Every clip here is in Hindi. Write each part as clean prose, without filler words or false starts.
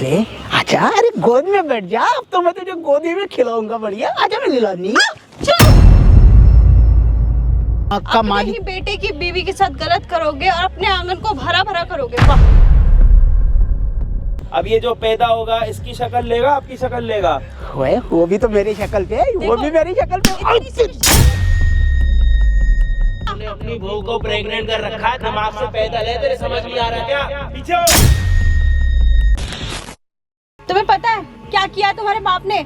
अरे आजा, अरे गोद में बैठ जा, अब तो मैं तुझे गोदी में खिलाऊंगा बढ़िया। आजा मेरी लानी। अपने ही बेटे की बीवी के साथ गलत करोगे और अपने आंगन को भरा भरा करोगे। वाह। अब ये जो पैदा होगा इसकी शक्ल लेगा, आपकी शक्ल लेगा? वो भी तो मेरी शक्ल पे, वो भी मेरी शक्ल पे। तूने अपनी बहू को प्रेग्नेंट कर रखा है, दिमाग से पैदा है, तेरे समझ नहीं आ रहा क्या? पीछे हो। तुम्हें पता है क्या किया तुम्हारे बाप ने?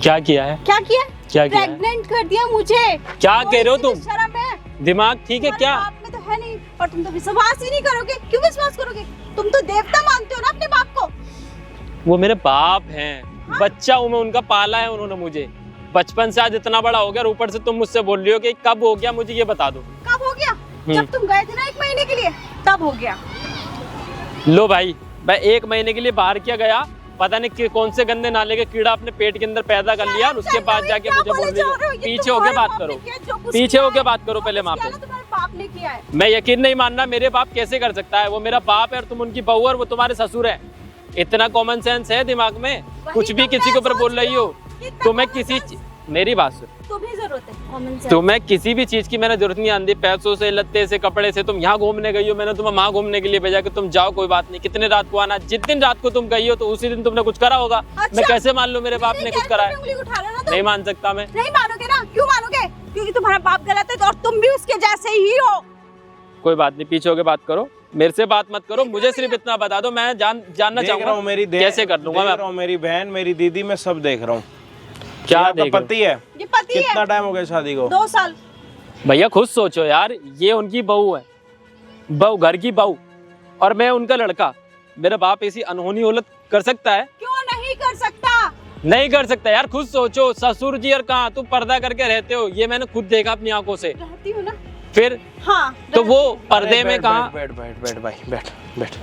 क्या किया है? क्या किया? क्या किया? प्रेग्नेंट कर दिया मुझे। क्या कह रहे हो तुम? शर्म है? दिमाग ठीक है क्या? बाप में तो है नहीं, और तुम तो विश्वास ही नहीं करोगे। क्यों विश्वास करोगे? तुम तो देवता मानते हो ना अपने बाप को। वो मेरे बाप हैं। हाँ? बच्चा हूँ मैं उनका, पाला है उन्होंने मुझे। बचपन से आज इतना बड़ा हो गया, ऊपर से तुम मुझसे बोल रही हो कि कब हो गया, मुझे ये बता दो। कब हो गया? जब तुम गए थे ना 1 महीने के लिए, तब हो गया। लो भाई, मैं 1 महीने के लिए बाहर क्या गया, पता नहीं कौन से गंदे नाले के कीड़ा अपने पेट के अंदर पैदा कर लिया, उसके बाद जाके मुझे बोल रही हो। पीछे होके बात करो, पीछे होके बात करो पहले। वहाँ पे तुम्हारे बाप ने किया है। मैं यकीन नहीं मानना, मेरे बाप कैसे कर सकता है? वो मेरा बाप है और तुम उनकी बहू और वो तुम्हारे ससुर है। इतना कॉमन सेंस है दिमाग में? कुछ भी किसी के ऊपर बोल रही हो तो मैं किसी, मेरी बात सुन, तुम्हें जरूरत है कॉमन सेंस। तुम्हें किसी भी चीज की मैंने जरूरत नहीं आती। पैसों से, लत्ते से, कपड़े से। तुम यहाँ घूमने गई हो, मैंने तुम्हें वहाँ घूमने के लिए भेजा कि तुम जाओ, कोई बात नहीं। कितने रात को आना, जिस दिन रात को तुम गई हो तो उसी दिन तुमने कुछ करा होगा। अच्छा? मैं कैसे मान लूं मेरे बाप ने कुछ करा है? नहीं मान सकता मैं। नहीं मानोगे ना? क्यों मानोगे? क्योंकि तुम्हारा बाप गलत है और तुम भी उसके जैसे ही हो। कोई बात नहीं, पीछे होके बात करो, मेरे से बात मत करो। मुझे सिर्फ इतना बता दो, मैं जानना चाहूंगा मेरी कैसे कर लूंगा मैं। मेरी बहन, मेरी दीदी, मैं सब देख रहा हूँ। क्या देख? पति है? ये पति है। कितना टाइम हो गया शादी को? 2 साल। भैया खुद सोचो यार, ये उनकी बहू है, बहू, घर की बहू, और मैं उनका लड़का। मेरा बाप ऐसी अनहोनी औलत कर सकता है? क्यों नहीं कर सकता? नहीं कर सकता यार। खुद सोचो, ससुर जी और कहाँ तुम पर्दा करके रहते हो, ये मैंने खुद देखा अपनी आंखों से। रहती हूँ ना। फिर हाँ, तो वो पर्दे में कहाँ? बैठ बैठ बैठ भाई, बैठ बैठ,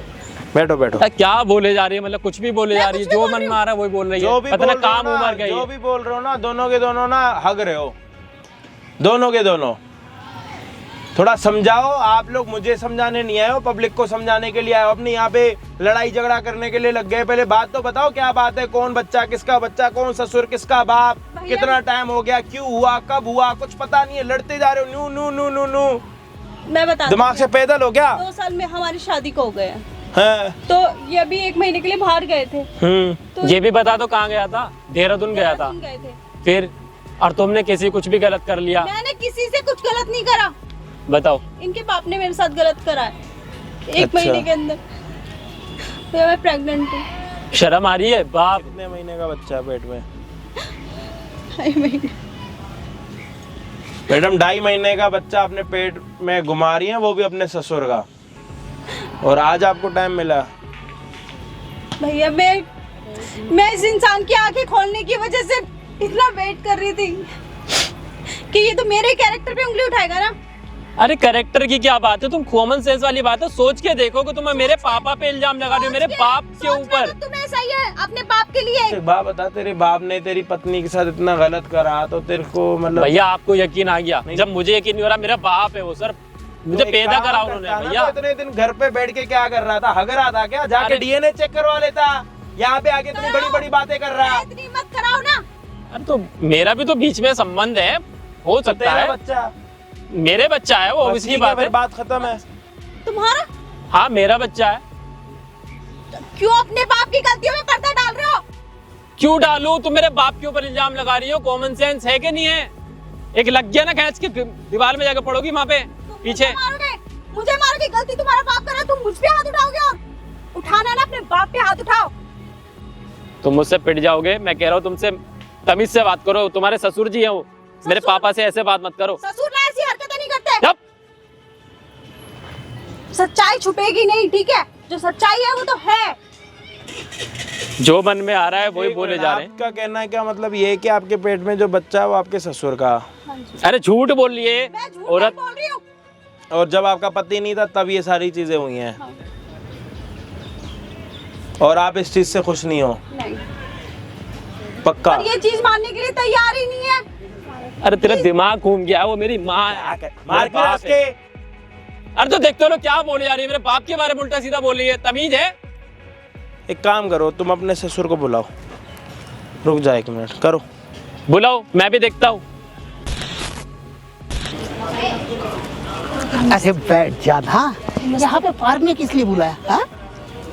बैठो बैठो। क्या बोले जा रही है? मतलब कुछ भी बोले जा रही है, जो मन में आ रहा है वही बोल रही है। पता ना काम उमर गई। जो भी बोल रहे हो ना, दोनों के दोनों ना हग रहे हो, दोनों के दोनों। थोड़ा समझाओ। आप लोग मुझे समझाने नहीं आए हो, पब्लिक को समझाने के लिए आए हो। अपने यहाँ पे लड़ाई झगड़ा करने के लिए लग गए। पहले बात तो बताओ, क्या बात है? कौन बच्चा, किसका बच्चा, कौन ससुर, किसका बाप, कितना टाइम हो गया, क्यों हुआ, कब हुआ, कुछ पता नहीं है। लड़ते जा रहे हो। नू नू नू नू। मैं बता, दिमाग से पैदल हो क्या? 2 साल में हमारी शादी को हो गए है। तो ये अभी 1 महीने के लिए बाहर गए थे। तो ये भी बता दो कहाँ गया था? देहरादून गया था। गए थे। फिर और तुमने किसी कुछ भी गलत कर लिया? मैंने किसी से कुछ गलत नहीं करा। बताओ। इनके बाप ने मेरे साथ गलत करा है 1 अच्छा। महीने के अंदर। तो मैं प्रेग्नेंट हूँ। शर्म आ रही है? बाप, कितने महीने का बच्चा पेट में? 2.5 महीने। मैडम 2.5 महीने का बच्चा अपने पेट में घुमा रही है, वो भी अपने ससुर का, और आज आपको टाइम मिला? भैया मैं इस इंसान की आंखें खोलने की वजह से इतना वेट कर रही थी कि ये तो मेरे कैरेक्टर पे उंगली उठाएगा ना। अरे कैरेक्टर की क्या बात है? तुम कॉमन सेंस वाली बात है, सोच के देखो कि तुम मेरे पापा पे इल्जाम लगा रहे हो, मेरे बाप के ऊपर। तुम ऐसा ही है अपने बाप के लिए। एक बात बता, तेरे बाप ने तेरी पत्नी के साथ इतना गलत करा तो तेरे को मतलब? भैया आपको यकीन आ गया? जब मुझे यकीन नहीं हो रहा, मेरा बाप है वो सर, मुझे पैदा करा उन्होंने। भैया तो इतने दिन घर पे बैठ के क्या कर रहा था? हग रहा था क्या? जाके डीएनए चेक करवा लेता। यहाँ पे आके इतनी बड़ी बड़ी बातें कर रहा है। इतनी मत कराओ ना। अरे तो मेरा भी तो बीच में संबंध है, हो सकता है। बच्चा मेरे बच्चा है वो, इसकी बात है। बात खत्म है। तुम्हारा? हाँ मेरा बच्चा है। क्यों अपने बाप की गलतियों में पर्दा डाल रहे हो? क्यों डालूं? तुम मेरे बाप के ऊपर इल्जाम लगा रही हो। कॉमन सेंस है कि नहीं है? एक लग गया ना खींच के, दीवार में जाकर पड़ोगी वहाँ पे पीछे। मुझे मारोगे? गलती तुम्हारा बाप कर रहा है, तुम मुझ पे हाथ उठाओगे? और उठाना ना, अपने बाप पे हाथ उठाओ। तुम मुझसे पिट जाओगे। मैं कह रहा हूँ तुमसे तमीज से बात करो। तुम्हारे ससुर जी हैं वो, मेरे पापा से ऐसे बात मत करो। ससुर ना ऐसी हरकतें नहीं करते। चुप। सच्चाई छुपेगी नहीं, ठीक है? जो सच्चाई है वो तो है। जो मन में आ रहा है वही बोले जा रहे हैं। आपका कहना है क्या मतलब ये है कि आपके पेट में जो बच्चा है वो आपके ससुर का? अरे झूठ बोल रही है औरत। बोल रही हूँ। और जब आपका पति नहीं था तब ये सारी चीजें हुई हैं? हाँ। और आप इस चीज से खुश नहीं हो? नहीं। पक्का? और ये चीज मानने के लिए तैयार ही नहीं है। अरे तेरा दिमाग घूम गया, वो मेरी माँ है। मार के उसके। अरे तो देखते हो क्या बोले जा रही है? मेरे बाप के बारे में उल्टा सीधा बोल रही है। तमीज है? एक काम करो, तुम अपने ससुर को बुलाओ। रुक जाए 1 मिनट, करो। बुलाओ, मैं भी देखता हूँ। अरे बैठ जा ना, यहाँ पे पार्क में किस लिए बुलाया? हाँ?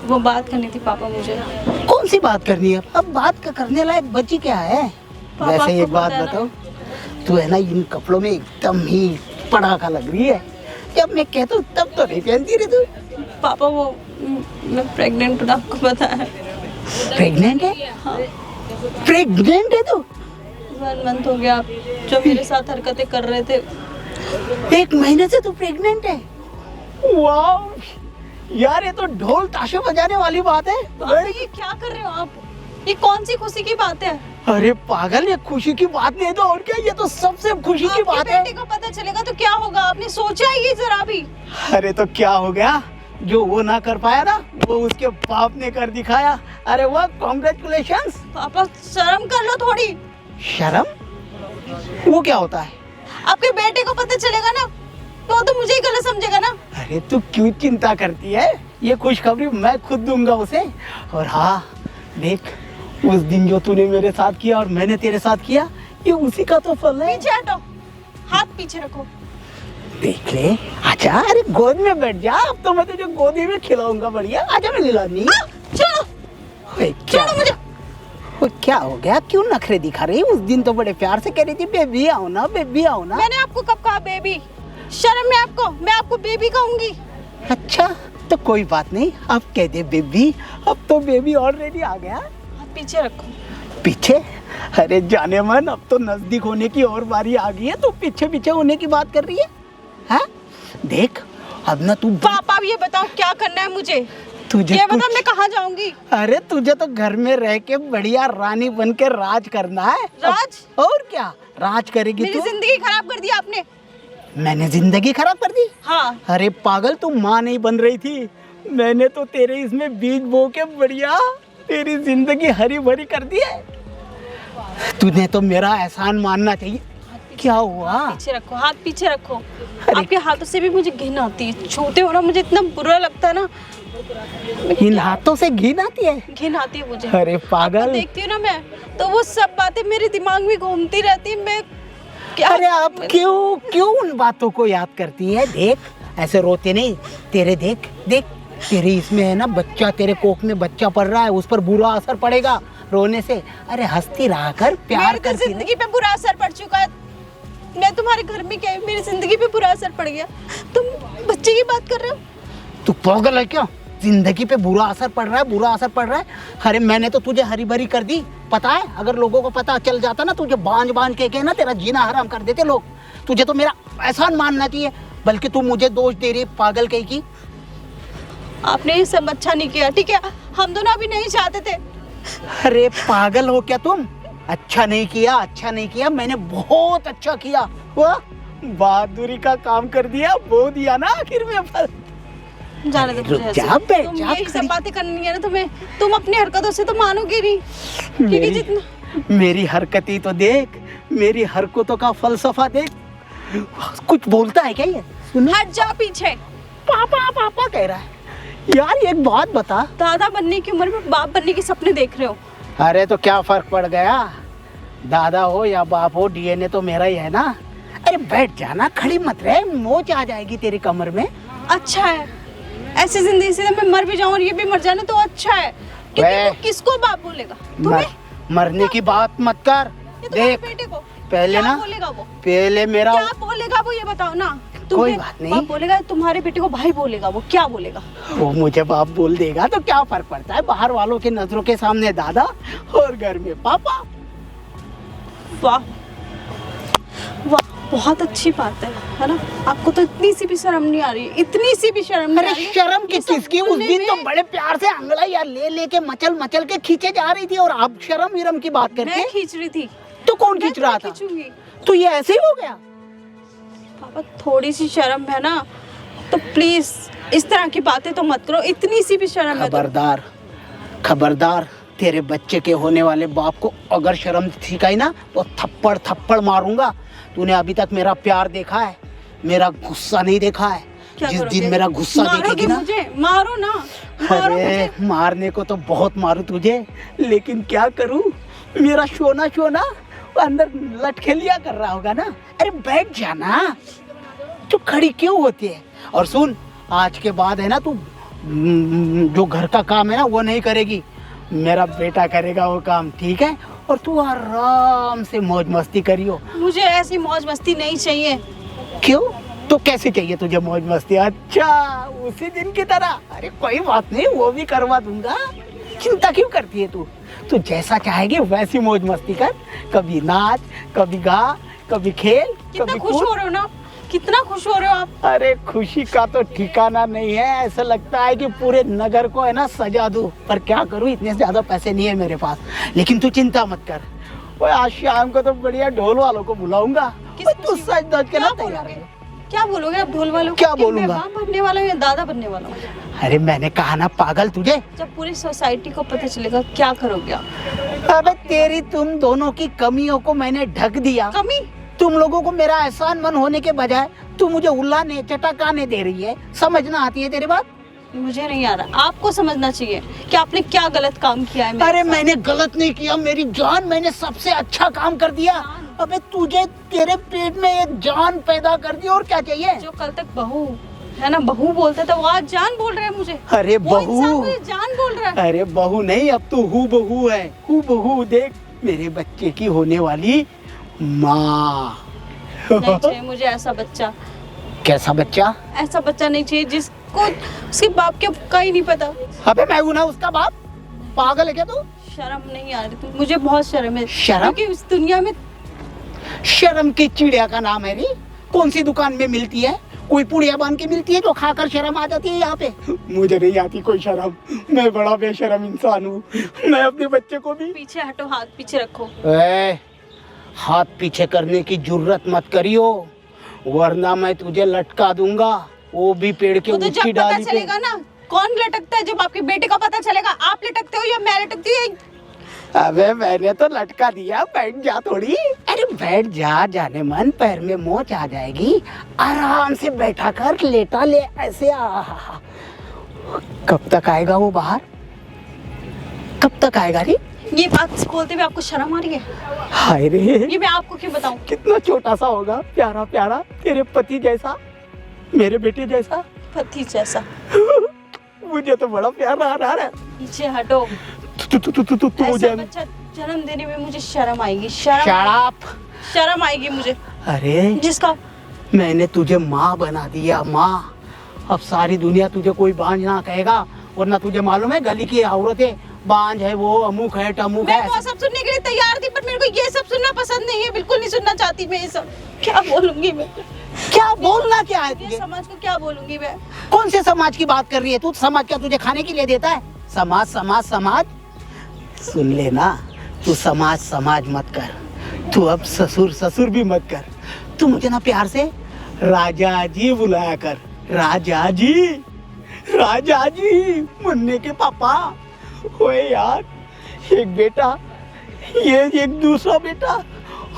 वो बात करनी थी पापा मुझे। कौन सी बात करनी है? अब बात का करने लायक बच्ची क्या है? पापा वैसे को एक बात पता है बताओ, तू है ना इन कपड़ों में एकदम ही पड़ाका लग रही है। जब मैं कहता हूँ तब तो नहीं पहनती रे तू। पापा वो मैं प्रेग्नेंट हूँ, आपको पता है। प्रेग्नेंट है? हाँ। प्रेग्नेंट है तू? 1 मंथ हो गया आप जो मेरे साथ हरकतें कर रहे थे। 1 महीने से तू प्रेग्नेंट है? वाह यार, ये तो ढोल ताशे बजाने वाली बात है। पापा ये क्या कर रहे हो आप? ये कौन सी खुशी की बात है? अरे पागल, ये खुशी की बात नहीं तो और क्या, ये तो सबसे खुशी की बात है। बेटे को पता चलेगा तो क्या होगा? आपने सोचा ही जरा भी? अरे तो क्या हो गया, जो वो ना कर पाया ना वो उसके बाप ने कर दिखाया। अरे वाह, कॉन्ग्रेचुलेशंस। पापा शर्म कर लो थोड़ी। शर्म? वो क्या होता है? आपके बेटे को पता चलेगा ना तो मुझे ही गलत समझेगा ना। अरे तू क्यों चिंता करती है, ये खुशखबरी मैं खुद दूंगा उसे। और हाँ देख, उस दिन जो तूने मेरे साथ किया और मैंने तेरे साथ किया, ये उसी का तो फल है। पीछे हटो, हाथ पीछे रखो। देख ले, आजा, अरे गोद में बैठ जा, अब तो मैं तुझे गोदी में खिलाऊंगा बढ़िया। आजा मेरी लाडली। चलो क्या छोड़ो मुझे। वो क्या हो गया, क्यों नखरे दिखा रही है? उस दिन तो बड़े प्यार से कह रही थी बेबी आओ ना, बेबी आओ ना। मैंने आपको कब कहा बेबी? शर्म है आपको? मैं आपको बेबी कहूंगी। अच्छा तो कोई बात नहीं, अब कह दे बेबी। अब तो बेबी ऑलरेडी आ गया। हाथ पीछे रखो। पीछे? अरे जाने मन, अब तो नजदीक होने की और बारी आ गई है, तो पीछे पीछे होने की बात कर रही है? हाँ? देख अब ना तू पापा ये बताओ क्या करना है मुझे? तुझे ये बता कुछ- मैं कहाँ जाऊंगी? अरे तुझे तो घर में रह के बढ़िया रानी बन के राज करना है। राज? और क्या राज करेगी मेरी तू? जिंदगी खराब कर दी आपने। मैंने जिंदगी खराब कर दी? हाँ। अरे पागल, तू माँ नहीं बन रही थी, मैंने तो तेरे इसमें बीज बो के बढ़िया तेरी जिंदगी हरी भरी कर दी है। तूने तो मेरा एहसान मानना चाहिए। क्या हुआ? पीछे रखो, हाथ पीछे रखो। आपके हाथों से भी मुझे घिन आती है, छूते हो ना मुझे इतना बुरा लगता है ना। इन हाथों से घिन आती है? घिन आती है मुझे। अरे पागल, देखती हूँ ना मैं तो वो सब बातें मेरे दिमाग में घूमती रहती है। मैं क्या? अरे आप क्यों क्यों उन बातों को याद करती है? देख ऐसे रोते नहीं, तेरे देख देख तेरे इसमें है ना बच्चा, तेरे कोख में बच्चा पड़ रहा है, उस पर बुरा असर पड़ेगा रोने से। अरे हंसती रहा कर, प्यार मेरी तो करती रह। जिंदगी पे बुरा असर पड़ चुका है। मैं तुम्हारे घर में क्या, मेरी जिंदगी पे बुरा असर पड़ गया। तुम बच्चे की बात कर रहे हो? तू पागल है क्या? जिंदगी पे बुरा असर पड़ रहा है, बुरा असर पड़ रहा है। अरे मैंने तो तुझे हरी भरी कर दी, पता है? अगर लोगों को पता चल जाता ना, तुझे बांझ बांझ के ना तेरा जीना हराम कर देते लोग। तुझे तो मेरा एहसान मानना चाहिए, बल्कि तू मुझे दोष दे रही पागल कहीं की। आपने ये सब अच्छा नहीं किया, ठीक है? हम दोनों अभी नहीं चाहते थे। अरे पागल हो क्या तुम? अच्छा नहीं किया, अच्छा नहीं किया, मैंने बहुत अच्छा किया। वाह, बहादुरी का काम कर दिया, बो दिया ना आखिर में फल। जाने दो रुक मुझे जा, ऐसे। बैठ तुम जा, यही सब खड़ी। बातें करनी है ना तुम्हें, तुम अपनी हरकतों से तो मानोगे नहीं। क्योंकि मेरी जितना मेरी हरकतें तो देख, मेरी हरकतों का फलसफा देख। कुछ बोलता है क्या ये? सुनो, हट जाओ पीछे। पापा पापा कह रहा है। यार एक बात बता, दादा बनने की उम्र में बाप बनने के सपने देख रहे हो? अरे तो क्या फर्क पड़ गया, दादा हो या बाप हो, डीएनए तो मेरा ही है ना। अरे बैठ जाना, खड़ी मत रहे, मोच आ जाएगी तेरी कमर में। अच्छा है, ऐसी जिंदगी से मैं मर भी जाऊं और ये भी मर जाना तो अच्छा है। क्योंकि वे- वो किसको बाप बोलेगा? तुम्हें? मरने की बात मत कर। ये तुम्हारे देख बेटे को पहले क्या ना, बोलेगा वो? पहले मेरा क्या बोलेगा वो, ये बताओ ना। कोई तुम्हें बात नहीं। बाप बोलेगा, तुम्हारे बेटे को भाई बोलेगा, वो क्या बोलेगा? वो मुझे बाप बोल देगा तो क्या फर्क पड़ता है? बाहर वालों की नजरों के सामने दादा और घर में पापा। वाह वाह, बहुत अच्छी बात है ना? आपको तो इतनी सी भी शर्म नहीं आ रही, इतनी सी भी शर्म नहीं अरे आ रही? शर्म की ये सब किसकी? उस बोलने दिन तो में- बड़े प्यार से अंगड़ा यार ले लेके मचल मचल के खींचे जा रही थी, और अब शर्म विरम की बात करके। मैं खींच रही थी। तो कौन मैं खींच रहा था? खींचूंगी। तो ये ऐसे ही हो गया? पापा थोड़ी सी शर्म है ना, तो प्लीज इस तरह की बातें तो मत करो। इतनी सी भी शर्म है तो। खबरदार खबरदार, तेरे बच्चे के होने वाले बाप को अगर शर्म सिखाई ना तो थप्पड़ थप्पड़ मारूंगा। तूने अभी तक मेरा प्यार देखा है, मेरा गुस्सा नहीं देखा है। क्या जिस करोगे? दिन मेरा गुस्सा मारोगे देखेगी ना, मुझे, मारो ना, मारो अरे मुझे। मारने को तो बहुत मारू तुझे, लेकिन क्या करूं, मेरा सोना सोना अंदर लटके लिया कर रहा होगा ना। अरे बैठ जाना, तू खड़ी क्यों होती है? और सुन, आज के बाद है ना तू जो घर का काम है ना वो नहीं करेगी, मेरा बेटा करेगा वो काम, ठीक है? और तू आराम से मौज मस्ती करियो। मुझे ऐसी मौज मस्ती नहीं चाहिए। क्यों? तो कैसे चाहिए तुझे मौज मस्ती? अच्छा, उसी दिन की तरह? अरे कोई बात नहीं, वो भी करवा दूंगा, चिंता क्यों करती है तू? तू जैसा चाहेगी वैसी मौज मस्ती कर, कभी नाच, कभी गा, कभी खेल, कितना कभी खुश कूद। हो रहे हो ना, कितना खुश हो रहे हो आप। अरे खुशी का तो ठिकाना नहीं है, ऐसा लगता है कि पूरे नगर को है ना सजा दूं, पर क्या करूं, इतने ज्यादा पैसे नहीं है मेरे पास। लेकिन तू चिंता मत कर, वो आज शाम को तो बढ़िया ढोल वालों को बुलाऊंगा, किस वो तू खुशी- सज धज के ना क्या तैयार बोलोगे? रहो। क्या बोलोगे आप ढोल वालों को? क्या कि बोलूंगा? मैं बाप बनने वाला हूँ या दादा बनने वाला हूँ? अरे मैंने कहा ना पागल, तुझे जब पूरी सोसाइटी को पता चलेगा क्या करोगे आप? अबे तेरी तुम दोनों की कमियों को मैंने ढक दिया। कमी? तुम लोगों को मेरा एहसान मन होने के बजाय तू मुझे उल्लाने चटकाने दे रही है, समझना आती है तेरी बात? मुझे नहीं आ रहा, आपको समझना चाहिए कि आपने क्या गलत काम किया है मेरे अरे साथ। मैंने गलत नहीं किया मेरी जान, मैंने सबसे अच्छा काम कर दिया। अबे तुझे, तेरे पेट में एक जान पैदा कर दी, और क्या चाहिए? जो कल तक बहू है ना, बहू बोलता था, वो आज जान बोल रहे हैं मुझे। अरे वो इंसान बहू, मुझे जान बोल रहा है। अरे बहू नहीं, अब तू हूँ बहू है, हूँ बहू। देख मेरे बच्चे की होने वाली माँ। नहीं चाहिए मुझे ऐसा बच्चा, कैसा बच्चा? ऐसा बच्चा नहीं चाहिए जिसको उसके बाप के का ही नहीं पता। अबे मैं हूं ना उसका बाप, पागल है क्या तू? शर्म नहीं आ रही, मुझे बहुत शर्म है। शर्म? क्योंकि इस दुनिया में शर्म की चिड़िया का नाम है री। कौन सी दुकान में मिलती है? कोई पुड़िया बांध के मिलती है जो खाकर शर्म आ जाती है यहाँ पे? मुझे नहीं आती कोई शर्म, मैं बड़ा बेशर्म इंसान हूँ। मैं अपने बच्चे को भी पीछे हटो, हाथ पीछे रखो। हाथ पीछे करने की जुर्रत मत करियो, वरना मैं तुझे लटका दूंगा, वो भी पेड़ के वो तो ऊंची जब पता डाली पे। चलेगा ना कौन लटकता है, जब आपके बेटे का पता चलेगा। आप लटकते हो या मैं लटकती हूँ? अबे मैंने तो लटका दिया, बैठ जा थोड़ी। अरे बैठ जा, जाने मन, पैर में मोच आ जाएगी, आराम से बैठा कर, लेटा ले ऐसे। आहा, कब तक आएगा वो बाहर? कब तक आएगा रे? ये बात बोलते हुए आपको शर्म आ रही है? हाय रे, ये मैं आपको क्यों बताऊं? कितना छोटा सा होगा, प्यारा प्यारा, तेरे पति जैसा, मेरे बेटे जैसा। पति जैसा? मुझे तो बड़ा प्यार आ रहा है। पीछे हटो। तू ऐसा मुझे। बच्चा जन्म देने में मुझे शर्म आएगी, शर्म Shut up। शर्म आएगी मुझे। अरे जिसका मैंने तुझे माँ बना दिया, माँ। अब सारी दुनिया तुझे कोई बांझ ना कहेगा, वरना तुझे मालूम है गली की औरतें बांझ है, वो अमुक है टमुक मैं है। वो सब सुनने के लिए तैयार थी, पर मेरे को ये सब सुनना पसंद नहीं है, बिल्कुल नहीं सुनना चाहती मैं ये सब। क्या बोलूंगी मैं? क्या बोलना क्या है ये तुझे? समाज को क्या बोलूंगी मैं? कौन से समाज की बात कर रही है तू? समाज क्या तुझे खाने के लिए देता है? समाज समाज समाज, सुन लेना, तू समाज समाज मत कर, तू अब ससुर ससुर भी मत कर, तू मुझे ना प्यार से राजा जी बुलाया कर। राजा जी, राजा जी, मुन्ने के पापा। ओए यार, एक बेटा, ये एक दूसरा बेटा।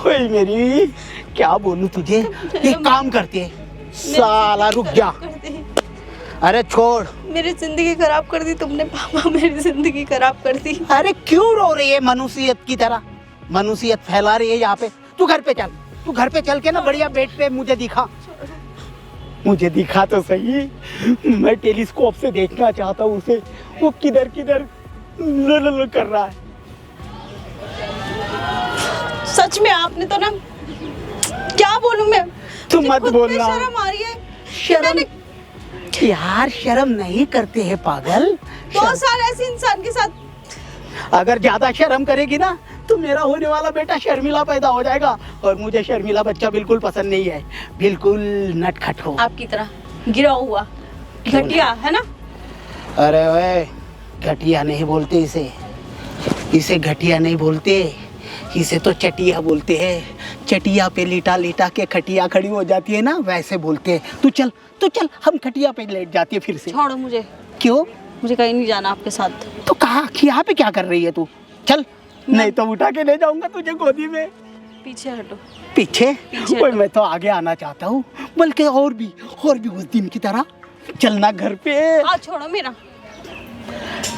ओए मेरी, क्या बोलूं तुझे? एक काम करते, साला रुक जा। अरे छोड़। मेरी जिंदगी खराब कर दी तुमने पापा, मेरी जिंदगी खराब कर दी। अरे क्यों रो रही है मनुष्यत की तरह? मनुष्यत फैला रही है यहाँ पे। तू घर पे चल, तू घर पे चल के ना बढ़िया बेड पे मुझे दिखा, मुझे दिखा तो सही। मैं टेलीस्कोप से देखना चाहता हूँ उसे, वो किधर किधर ल कर रहा है। सच में आपने तो ना, क्या बोलूं मैं? तू मुझे मत खुद पे बोलना। शर्म आ रही है। शर्म यार, शर्म नहीं करते हैं पागल। 2 साल ऐसे इंसान के साथ। अगर ज्यादा शर्म करेगी ना तो मेरा होने वाला बेटा शर्मिला पैदा हो जाएगा, और मुझे शर्मिला बच्चा बिल्कुल पसंद नहीं है, बिल्कुल नटखट हो। आपकी तरह गिरा हुआ, घटिया, है ना? अरे वे, घटिया नहीं बोलते इसे, इसे घटिया नहीं बोलते, इसे तो चटिया बोलते हैं। चटिया पे लिटा लिटा के खटिया खड़ी हो जाती है ना, वैसे बोलते हैं। तू चल, तू चल, हम खटिया पे लेट जाती है फिर से। छोड़ो मुझे, क्यों? मुझे कहीं नहीं जाना आपके साथ। तो कहा कि यहाँ पे क्या कर रही है तू? चल, नहीं तो उठा के ले जाऊंगा तुझे गोदी में। पीछे हटो। पीछे? पीछे ओए हटो। मैं तो आगे आना चाहता हूँ, बल्कि और भी उस दिन की तरह चलना घर पे। आ छोड़ो मेरा।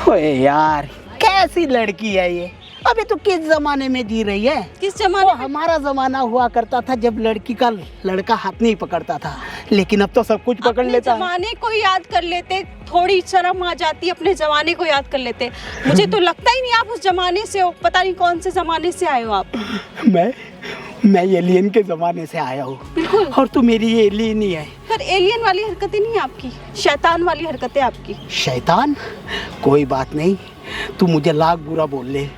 ओए यार, कैसी लड़की है ये? अबे तू किस जमाने में जी रही है? किस वो जमाने में? हमारा जमाना हुआ करता था जब लड़की का लड़का हाथ नहीं पकड़ता था, लेकिन अब तो सब कुछ पकड़ अपने लेता है। जमाने को याद कर लेते, थोड़ी शर्म आ जाती, अपने जमाने को याद कर लेते। मुझे तो लगता ही नहीं आप उस जमाने से हो, पता नहीं कौन से जमाने से आए हो आप। मैं एलियन के जमाने से आया हूँ। बिल्कुल। और तू मेरी एलियन ही है। पर एलियन वाली हरकतें नहीं है आपकी, शैतान वाली हरकतें आपकी। शैतान? कोई बात नहीं, तू मुझे लाख बुरा बोल ले,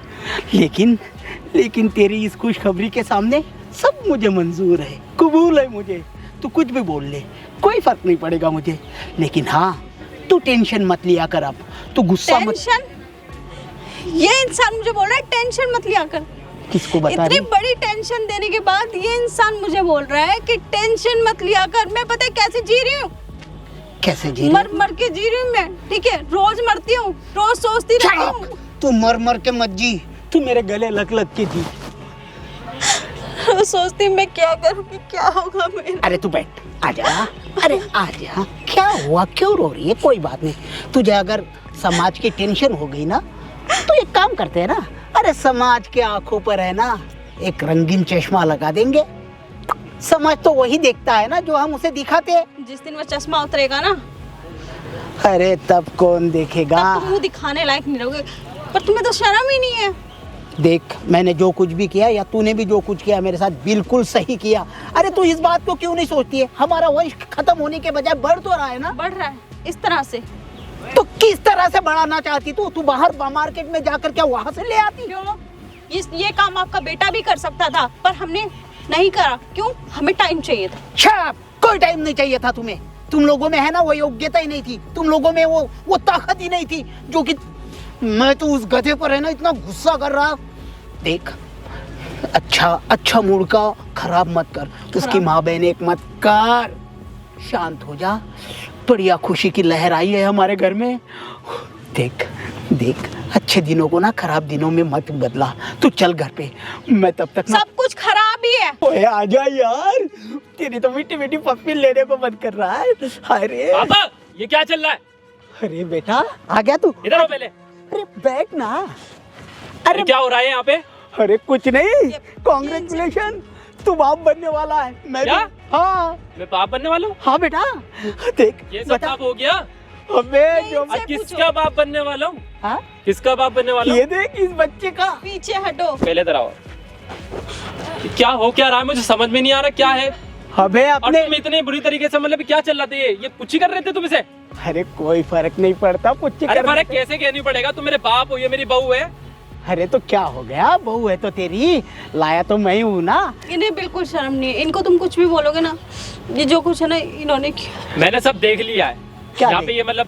लेकिन तेरी इस खुशखबरी के सामने सब मुझे मंजूर है, कबूल है मुझे। तू कुछ भी बोल ले, कोई फर्क नहीं पड़ेगा मुझे। लेकिन हाँ, तू टेंशन मत लिया कर, अब तू गुस्सा मत। टेंशन? ये इंसान मुझे बोल रहा है टेंशन मत लिया कर। किसको बता इतनी रही? बड़ी टेंशन देने के बाद ये इंसान मुझे बोल रहा है कि टेंशन मत लिया कर। मैं पता है कैसे जी रही हूँ, कैसे जी रही? मर के जी रही हूँ मैं, ठीक है? रोज मरती हूँ, रोज सोचती रहती हूँ। तू मर के मत जी, तू मेरे गले लग के जी। रोज सोचती हूँ मैं क्या करूँगी, क्या होगा मेरा। अरे तू बैठ, आजा। अरे आजा, क्या हुआ, क्यों रो रही है? कोई बात नहीं, तुझे अगर समाज की टेंशन हो गई ना, तो एक काम करते हैं ना, अरे समाज के आंखों पर है ना एक रंगीन चश्मा लगा देंगे। समाज तो वही देखता है ना जो हम उसे दिखाते हैं। जिस दिन वो चश्मा उतरेगा ना, अरे तब कौन देखेगा? तब तुम मुंह दिखाने लायक नहीं रहोगे। पर तुम्हें तो शर्म ही नहीं है। देख, मैंने जो कुछ भी किया या तूने भी जो कुछ किया मेरे साथ बिल्कुल सही किया। अरे तू इस बात को क्यों नहीं सोचती है? हमारा वंश खत्म होने के बजाय बढ़ तो रहा है ना। बढ़ रहा है इस तरह से। तो किस तरह से बढ़ाना चाहती तू बाहर मार्केट में जाकर क्या वहां से ले आती? क्यों? ये काम आपका बेटा भी कर सकता था, पर हमने नहीं करा। क्यों? हमें टाइम चाहिए था। छाप, कोई टाइम नहीं चाहिए था तुम्हें। तुम लोगों में है ना वो योग्यता ही नहीं थी, तुम लोगों में वो ताकत ही नहीं थी जो कि मैं तो उस गधे पर है ना इतना गुस्सा कर रहा। देख, अच्छा मूड का खराब मत कर, उसकी माँ बहन एक मत कर, शांत हो जा। बढ़िया खुशी की लहर आई है हमारे घर में। देख, अच्छे दिनों को ना खराब दिनों में मत बदला। तू चल घर पे, मैं तब तक ना। सब कुछ खराब ही है। ओए आजा यार, तेरी तो मीठी पप्पी लेने को मन कर रहा है। अरे पापा, ये क्या चल रहा है? अरे बेटा, आ गया तू? इधर आओ पहले। अरे बैठ ना। अरे क्या हो रहा है यहाँ पे? अरे कुछ नहीं, कांग्रेचुलेशन, तू बाप बनने वाला है। मैं क्या? हाँ मैं बाप बनने वाला हूँ? हाँ बेटा, देख ये सब बता। कब हो गया? अबे जो इनसे आज किसका बाप बनने वाला हूँ? हाँ? किसका बाप बनने वाला हूँ? ये देख इस बच्चे का। पीछे हटो। पहले इधर आओ। क्या हो क्या रहा है, मुझे समझ में नहीं आ रहा क्या है। अबे और अपने, तुम इतने बुरी तरीके से, मतलब क्या चल रहा था? ये कुछ ही कर रहे थे तुम इसे? अरे कोई फर्क नहीं पड़ता, कुछ अरे फर्क कैसे कहनी पड़ेगा? तुम मेरे बाप हो, ये मेरी बहू है। अरे तो क्या हो गया, बहू है तो तेरी, लाया तो मैं ही हूँ ना। इन्हें बिल्कुल शर्म नहीं है। इनको तुम कुछ भी बोलोगे ना, ये जो कुछ है ना इन्होंने किया। मैंने सब देख लिया है। क्या यहाँ पे ये मतलब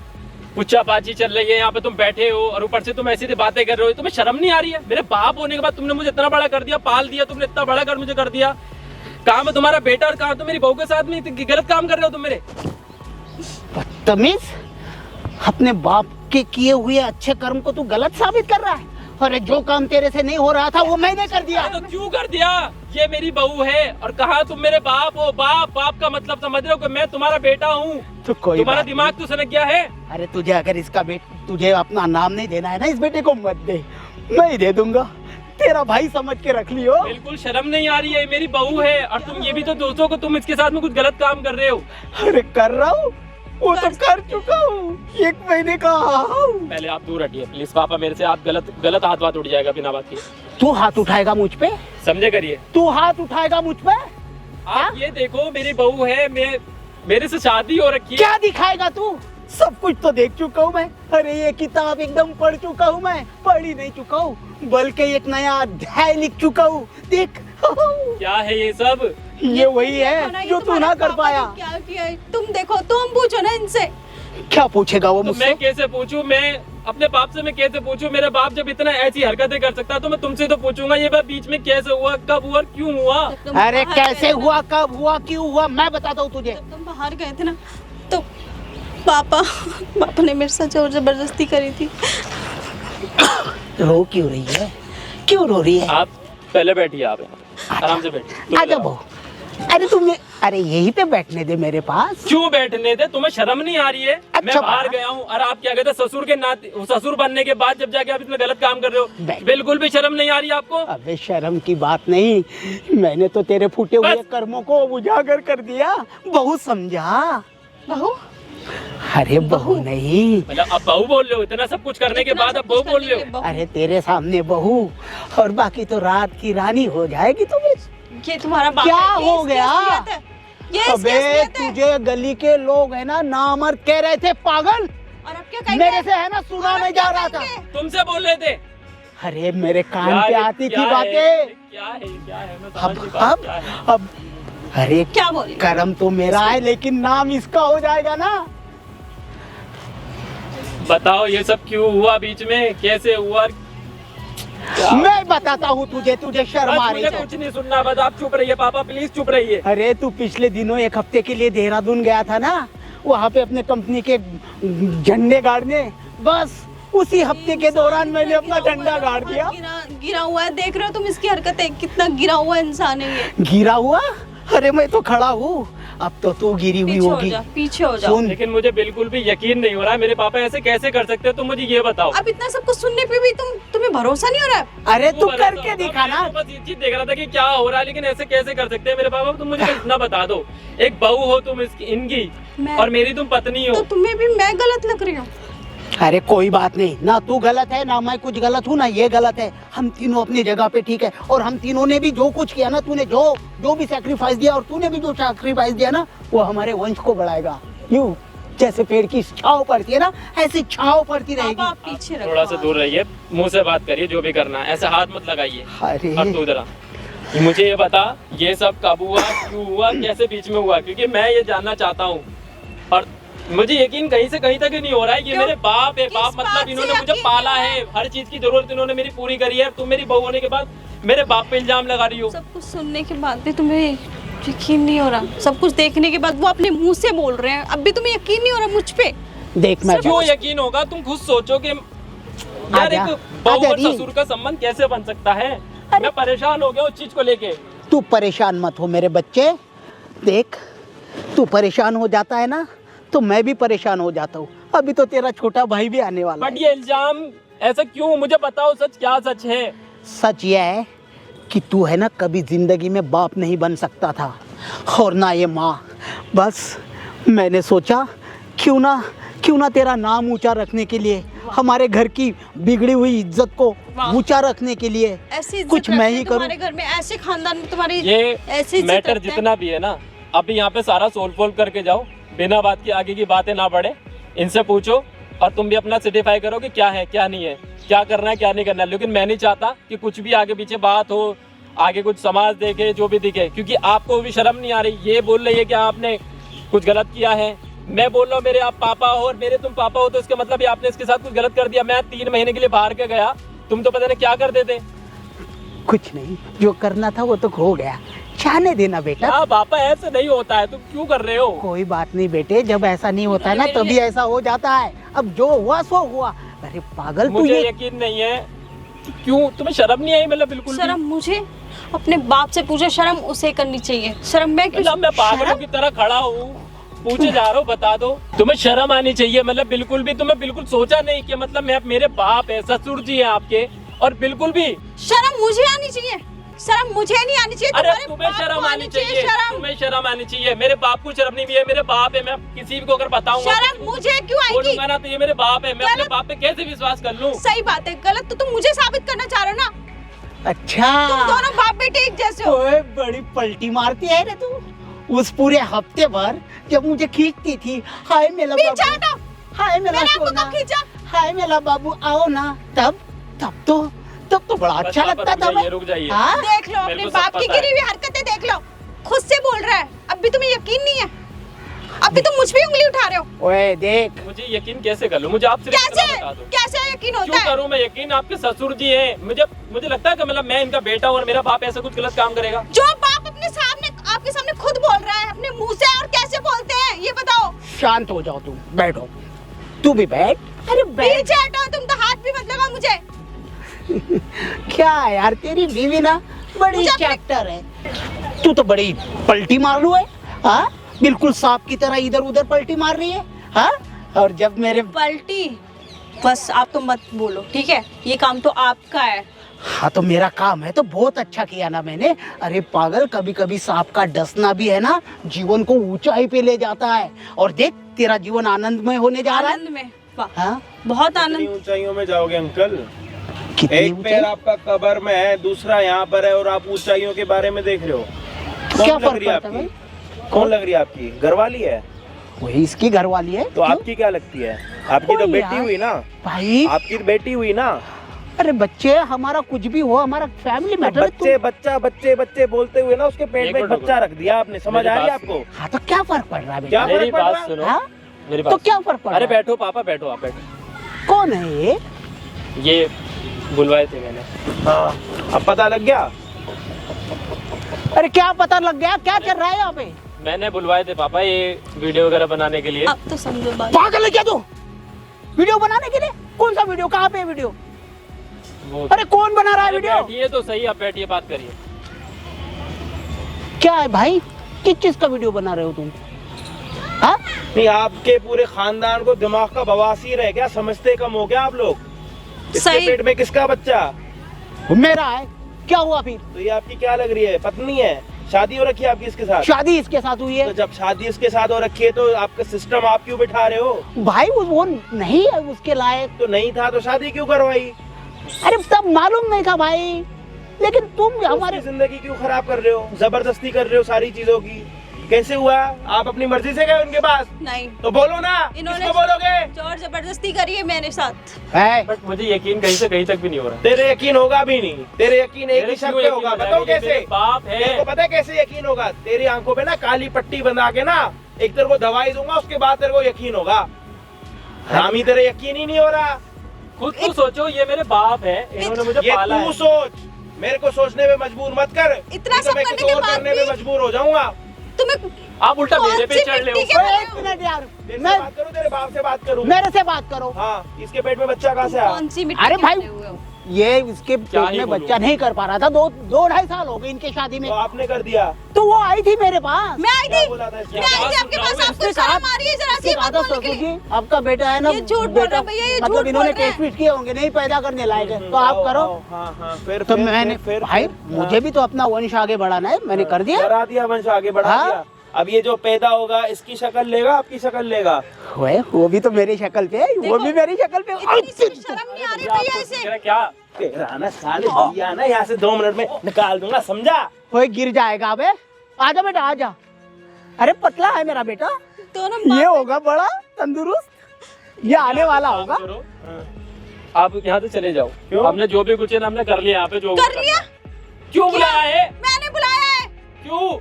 पुच्चाबाजी चल रही है, यहाँ पे तुम बैठे हो और ऊपर से तुम ऐसी बातें कर रहे हो। तुम्हें शर्म नहीं आ रही है? मेरे बाप होने के बाद तुमने मुझे इतना बड़ा कर दिया, पाल दिया, तुमने इतना बड़ा कर मुझे कर दिया। कहाँ में तुम्हारा बेटा और कहाँ तुम मेरी बहू के साथ में गलत काम कर रहे हो तुम मेरे? बदतमीज, अपने बाप के किए हुए अच्छे कर्म को तू गलत साबित कर रहा है। अरे जो काम तेरे से नहीं हो रहा था वो मैंने कर दिया। तो क्यों कर दिया? ये मेरी बहू है और कहा तुम मेरे बाप हो। बाप का मतलब समझ रहे हो कि मैं तुम्हारा बेटा हूँ। तो कोई तुम्हारा बात दिमाग तो सनक गया है। नहीं। अरे तुझे अगर तुझे अपना नाम नहीं देना है ना, इस बेटे को मत दे, मैं ही दे दूंगा। तेरा भाई समझ के रख लियो। बिल्कुल शर्म नहीं आ रही है, मेरी बहू है और तुम ये भी तो दोस्तों को तुम इसके साथ में कुछ गलत काम कर रहे हो। अरे कर रहा हूँ, वो तो कर चुका हूँ, 1 महीने का। पहले आप दूर हटिए प्लीज पापा, मेरे से आप गलत हाथ उठ जाएगा बिना बात के। तू हाथ उठाएगा मुझ पे? समझे करिए। तू हाथ उठाएगा मुझ पे? आप ये देखो, मेरी बहू है, मेरे से शादी हो रखी है। क्या दिखाएगा तू? सब कुछ तो देख चुका हूँ मैं। अरे ये किताब एकदम पढ़ चुका हूँ मैं, पढ़ ही नहीं चुका हूँ बल्कि एक नया अध्याय लिख चुका हूँ। देख क्या है ये सब? ये वही है जो तू ना कर पाया। क्या किया है? तुम देखो, तुम पूछो ना इनसे। क्या पूछेगा वो तो मुझसे? मैं कैसे पूछूं? मैं अपने बाप से मैं कैसे पूछूं? मेरा बाप जब इतना ऐसी हरकतें कर सकता है तो मैं तुमसे तो पूछूंगा। ये बात बीच में कैसे हुआ, कब हुआ, क्यों हुआ? अरे कैसे हुआ, कब हुआ, क्यों हुआ, मैं बताता हूँ तुझे। जब तुम बाहर गए थे ना, तो पापा ने मेरे साथ जोर जबरदस्ती करी थी। रो क्यों रही है, क्यों रो रही है? आप पहले बैठिए। आप आराम से बैठ। आजा बहू। अरे तुम्हें, अरे यही पे बैठने दे मेरे पास। क्यों बैठने दे? तुम्हें शर्म नहीं आ रही है? मैं अच्छा बाहर गया हूँ और आप क्या कहते हैं, ससुर के नाते, ससुर बनने के बाद जब जाके आप इतना गलत काम कर रहे हो, बिल्कुल भी शर्म नहीं आ रही आपको? अबे शर्म की बात नहीं, मैंने तो तेरे फूटे हुए बस। कर्मों को उजागर कर दिया। बहू समझा? बहू अरे बहू नहीं, मतलब अब बहू बोल रहे हो? इतना सब कुछ करने के बाद अब बहू बोल रहे हो? अरे तेरे सामने बहू, और बाकी तो रात की रानी हो जाएगी तुम्हें। ये तुम्हारा बाप क्या है, ये हो इसकी गया? असलियत है। ये इसकी अबे असलियत है। तुझे गली के लोग है ना नामर्द कह रहे थे पागल। और अब क्या कहेंगे? मेरे से है ना सुना और अब नहीं क्या जा रहा था। कहेंगे? तुमसे बोल रहे थे? अरे मेरे कान क्या पे है, आती क्या थी है, बातें। क्या है, क्या है? मैं अब समझ नहीं पा रहा, क्या है? अब अरे क्या बोली? कर्म तो मेरा है लेकिन नाम इसका हो जाएगा ना। बताओ ये सब क्यों हुआ, बीच में कैसे हुआ? क्या? मैं बताता हूँ तुझे, तुझे शर्म आ बस रही मुझे है। कुछ नहीं सुनना, बस आप चुप रहिए पापा, प्लीज चुप रहिए। अरे तू पिछले दिनों एक हफ्ते के लिए देहरादून गया था ना, वहाँ पे अपने कंपनी के झंडे गाड़ने। बस उसी हफ्ते के दौरान मैंने अपना झंडा गाड़ दिया। गिरा हुआ है, देख रहे हो तुम इसकी हरकतें, कितना गिरा हुआ इंसान है ये। गिरा हुआ? अरे मैं तो खड़ा हूँ। अब तो तू गिरी हुई पीछे हो होगी। जा, पीछे हो जाओ। सुन, लेकिन मुझे बिल्कुल भी यकीन नहीं हो रहा है, मेरे पापा ऐसे कैसे कर सकते हैं? तुम मुझे ये बताओ। अब इतना सब कुछ सुनने पे भी तुम्हें भरोसा नहीं हो रहा है? अरे तू भरोसा करके होगा, दिखा ना। मैं तो बस ये चीज देख रहा था कि क्या हो रहा है, लेकिन ऐसे कैसे कर सकते हैं मेरे पापा? तुम मुझे इतना बता दो, एक बहू हो तुम इनकी, मैं- और मेरी तुम पत्नी हो। तो तुम्हें भी मैं गलत लग रही हूँ? अरे कोई बात नहीं ना, तू गलत है ना मैं कुछ गलत हूँ ना ये गलत है। हम तीनों अपनी जगह पे ठीक है, और हम तीनों ने भी जो कुछ किया ना, तूने जो भी सैक्रिफाइस दिया और तूने भी जो सैक्रिफाइस दिया ना, वो हमारे वंश को बढ़ाएगा। यूं जैसे पेड़ की छांव पड़ती है ना, ऐसी छांव पड़ती रहेगी। पापा आप पीछे रखो। थोड़ा सा दूर रहिए, मुंह से बात करिए, जो भी करना है, ऐसे हाथ मत लगाइए। अरे अब तू जरा मुझे ये बता, ये सब कब हुआ, क्यों हुआ, कैसे बीच में हुआ? क्योंकि मैं ये जानना चाहता हूँ, और मुझे यकीन कहीं से कहीं तक नहीं हो रहा है। ये क्यों? मेरे बाप है, किस बाप बात मतलब से इन्होंने मुझे यकीन पाला नहीं है, हर चीज की जरूरत इन्होंने मेरी पूरी करी है। तुम मेरी बहू होने के बाद मेरे बाप पे इल्जाम लगा रही हो। सब कुछ सुनने के बाद भी तुम्हें यकीन नहीं हो रहा? सब कुछ देखने के बाद वो अपने मुंह से बोल रहे हैं, अब भी तुम्हें यकीन नहीं हो रहा मुझ पे? देख मैं क्यों यकीन होगा? तुम खुद सोचो कि यार आजा, एक बहू आजा और दी। ससुर का संबंध कैसे बन सकता है? मैं परेशान हो गया उस चीज को लेके। तू परेशान मत हो मेरे बच्चे। देख तू परेशान हो जाता है ना, तो मैं भी परेशान हो जाता हूँ। अभी तो तेरा छोटा भाई भी आने वाला बट है। ये इल्जाम ऐसा क्यों? मुझे बताओ, सच क्या सच है? सच यह है कि तू है ना कभी जिंदगी में बाप नहीं बन सकता था, और ना ये माँ। बस मैंने सोचा क्यों ना तेरा नाम ऊंचा रखने के लिए, हमारे घर की बिगड़ी हुई इज्जत को वाह। ऊंचा रखने के लिए ऐसी इज्जत कुछ मैं रखते ही हैं करूं। तुम्हारे घर में, ऐसे खानदान में तुम्हारी ये ऐसी इज्जत मैटर रखते हैं। जितना भी है ना, अभी यहाँ पे सारा सोल्व फोल करके जाओ, बिना बात की आगे की बातें ना बढ़े। इनसे पूछो और तुम भी अपना सर्टिफाई करो कि क्या है क्या नहीं है, क्या करना है क्या नहीं करना है। लेकिन मैं नहीं चाहता कि कुछ भी आगे पीछे बात हो, आगे कुछ समाज देखे, जो भी दिखे, क्योंकि आपको भी शर्म नहीं आ रही। ये बोल रही है कि आपने कुछ गलत किया है, मैं बोल रहा हूँ मेरे आप पापा हो और मेरे तुम पापा हो, तो इसका मतलब ये आपने इसके साथ कुछ गलत कर दिया। मैं 3 महीने के लिए बाहर के गया, तुम तो पता नहीं क्या कर देते। कुछ नहीं, जो करना था वो तो हो गया, जाने देना बेटा। हाँ पापा, ऐसे नहीं होता है, तुम क्यों कर रहे हो? कोई बात नहीं बेटे, जब ऐसा नहीं होता है ना तभी ऐसा हो जाता है। अब जो हुआ सो हुआ। अरे पागल तू मुझे ये यकीन नहीं है। क्यों तुम्हें शर्म नहीं आई? मतलब बिल्कुल भी? शर्म मुझे अपने बाप से पूछो, शर्म उसे करनी चाहिए। शर्म मैं क्यों? मतलब मैं पागलों की तरह खड़ा हूँ, पूछे जा रहा हूँ, बता दो। तुम्हें शर्म आनी चाहिए। मतलब बिल्कुल भी तुम्हें बिल्कुल सोचा नहीं कि मतलब मैं, मेरे बाप है, ससुर जी है आपके, और बिल्कुल भी शर्म मुझे आनी चाहिए, शर्म मुझे नहीं आनी चाहिए। अरे तुम्हारे तुम्हें बाप शर्म को आनी चाहिए, शर्म तुम्हें शर्म आनी चाहिए। मेरे बाप को शर्म नहीं भी है, मेरे बाप है। मैं किसी को अगर बताऊंगा, शर्म मुझे क्यों आएगी? बोलूंगा ना तो ये मेरे बाप है, मैं अपने गलत। बाप पे कैसे विश्वास कर लूं? सही बात है, गलत तो तुम मुझे साबित करना चाह रहे हो ना। अच्छा तुम दोनों बाप बेटे एक जैसे हो। ओए बड़ी पलटी मारती है रे तू। उस पूरे हफ्ते भर जब मुझे खींचती थी, हाय मेरा पीछे बाबू, हटो। हाय मेरा मैंने आपको सोना, कब खींचा? हाय मेरा बाबू आओ ना, तब तो बड़ा बस अच्छा पापा, लगता रुक था। जाइए, रुक जाइए। हाँ? देख लो मेरे अपने को सब बाप की पता है। गिरी हुई हरकतें देख लो, खुद से बोल रहा है। अब भी तुम्हें यकीन नहीं है? अब भी तुम मुझ पे उंगली उठा रहे हो। ओए देख, मुझे यकीन कैसे कर लूं? मुझे आप सिर्फ इतना कैसे बता दो। कैसे यकीन क्यों होता है? करूं मैं यकीन? आपके ससुर जी हैं। मुझे लगता है कि मतलब मैं इनका बेटा हूं और मेरा बाप ऐसा कुछ गलत काम करेगा? जो बाप अपने सामने, आपके सामने खुद बोल रहा है अपने मुंह से, और कैसे बोलते हैं ये बताओ। शांत हो जाओ, तुम बैठो, तू भी बैठ। अरे बैठ। पीछे हटो, तुम तो हाथ भी मत लगाओ मुझे। क्या है यार, तेरी बीवी ना बड़ी मुझे अपने- चैप्टर है। तू तो बड़ी पलटी मारू है, हाँ? बिल्कुल सांप की तरह इधर उधर पलटी मार रही है, हाँ? और जब मेरे पलटी बस आप तो मत बोलो, ठीक है? ये काम तो आपका है। हाँ तो मेरा काम है तो बहुत अच्छा किया ना मैंने। अरे पागल, कभी कभी सांप का डसना भी है ना जीवन को ऊंचाई पे ले जाता है। और देख तेरा जीवन आनंदमय होने जा रहा है। आनंद में, वाह, हाँ? बहुत कितनी आनंद। ऊंचाइयों में जाओगे अंकल? कितनी एक ऊंचाई? पैर आपका कब्र में है, दूसरा यहाँ पर है, और आप ऊंचाइयों के बारे में देख रहे हो। क्या कौन लग फर्क रही है पड़ता है आपकी? कौन लग रही है आपकी? घरवाली है? वही इसकी घरवाली है। तो आपकी क्या लगती है? आपकी तो कोई बेटी यार। हुई ना, भाई आपकी तो बेटी हुई ना। अरे बच्चे, हमारा कुछ भी हो, हमारा फैमिली मैटर है। बच्चे बच्चा बच्चे बच्चे बोलते हुए ना उसके पेट एक में एक मिनट बच्चा रख दिया आपने, समझ मेरी आ रही है बात आपको? हाँ तो क्या फर्क पड़ रहा है क्या बेटा? मेरी फर्क पड़ बात रहा है? सुनो, हाँ? मेरी तो बात क्या फर्क पड़ अरे रहा है? बैठो पापा, बैठो आप बैठो। कौन है ये? ये बुलवाए थे मैंने। हाँ, अब पता लग गया। अरे क्या पता लग गया? क्या चल रहा है यहाँ पे? मैंने बुलवाए थे पापा ये वीडियो वगैरह बनाने के लिए। अब तो समझो बात। पागल है क्या तू? वीडियो बनाने के लिए? कौन सा वीडियो? कहाँ पे है वीडियो? वो अरे कौन बना रहा है अरे वीडियो? बैठिए तो सही, आप बैठिए बात करिए। क्या है भाई? किस चीज का वीडियो बना रहे हो तुम? हाँ? नहीं, आपके पूरे खानदान को दिमाग का बवासीर है क्या? समझते कम हो क्या आप लोग? इसके सही। पेट में किसका बच्चा? वो मेरा है। क्या हुआ फिर? तो ये आपकी क्या लग रही है? पत्नी है? शादी हो रखी है आपकी इसके साथ? शादी इसके साथ हुई तो है। जब शादी इसके साथ हो रखी है तो आपका सिस्टम आप क्यों बिठा रहे हो? भाई वो नहीं है उसके लायक। तो नहीं था तो शादी क्यों करवाई? अरे तब मालूम नहीं था भाई, लेकिन तुम हमारे उसकी जिंदगी क्यों खराब कर रहे हो? जबरदस्ती कर रहे हो सारी चीजों की। कैसे हुआ? आप अपनी मर्जी से गए उनके पास? नहीं, तो बोलो ना, इन्होंने किसको बोलोगे? जोर जबरदस्ती करी है मेरे साथ। है। बट मुझे यकीन कहीं से कहीं तक भी नहीं हो रहा। तेरे यकीन होगा भी नहीं। तेरे यकीन एक ही मेरे शर्त क्यों पे यकीन होगा, हो बताओ जाएगा? ये कैसे? मेरे बाप है। तेरे को पता है कैसे यकीन होगा? तेरी आंखों पे ना काली पट्टी बना के ना एक तेरे को दवाई दूंगा, उसके बाद तेरे को यकीन होगा। हरामी, तेरे यकीन ही नहीं हो रहा। खुद तो सोचो, ये मेरे बाप है, इन्होंने मुझे ये पाला तू है। सोच, मेरे को सोचने में मजबूर मत कर। इतना नहीं तो सब मैं करने कुछ के और बाद करने में भी- मजबूर हो जाऊंगा। तुम्हें आप उल्टा कौन मेरे पे सी चढ़ रहे मिट्टी हो। के बने एक हो? मिनट यार, तेरे से मैं बात करूं, तेरे बाप से बात करूं? मेरे से बात करो। हाँ, इसके पेट में बच्चा कहाँ से आया? कौन सी मिट्टी अरे के भाई, बने हुए हो? ये इसके क्या पेट ही में बोलूं? बच्चा नहीं कर पा रहा था। दो 2.5 साल हो गए इनके शादी में। तो आपने कर दिया। तो वो आई थी मेरे पास। मैं आई क्या थी, बोला था इसने? मैं आई थी आपके पास। आपको शर्म आ रही है जरा सी इसने बात कहा था, बोलने के ससुर लिए? जी आपका बेटा है ना, ये झूठ बोल रहा है भैया, ये झूठ मतलब इन्होंने बोल रहा है। टेस्ट वेस्ट किए होंगे, नहीं पैदा करने लायक है, तो आप आओ, करो। आओ, हाँ हाँ, फिर तो मैंने भाई मुझे भी तो अपना वंश आगे बढ़ाना है, मैंने कर दिया। बढ़ा दिया, वंश आगे बढ़ा हाँ। दिया। अब ये जो पैदा होगा इसकी शक्ल लेगा, आपकी शक्ल लेगा? वो भी तो मेरी शक्ल पे है, वो देखो, भी मेरी शक्ल पे। इतनी सी शर्म नहीं आ रही भैया इसे? तेरा क्या? तेरा ना साले भैया ना यहाँ से 2 मिनट में निकाल दूंगा, समझा? कोई गिर जाएगा। अबे आजा बेटा आजा। अरे पतला है मेरा बेटा, दोनों ये होगा बड़ा तंदुरुस्त, ये आने वाला काम होगा। करो, आप यहाँ से चले जाओ। क्यों? हमने जो भी कुछ है ना हमने कर लिया यहाँ पे, जो कर करना लिया? है। क्यों बुलाया है? मैंने बुलाया है। क्यों?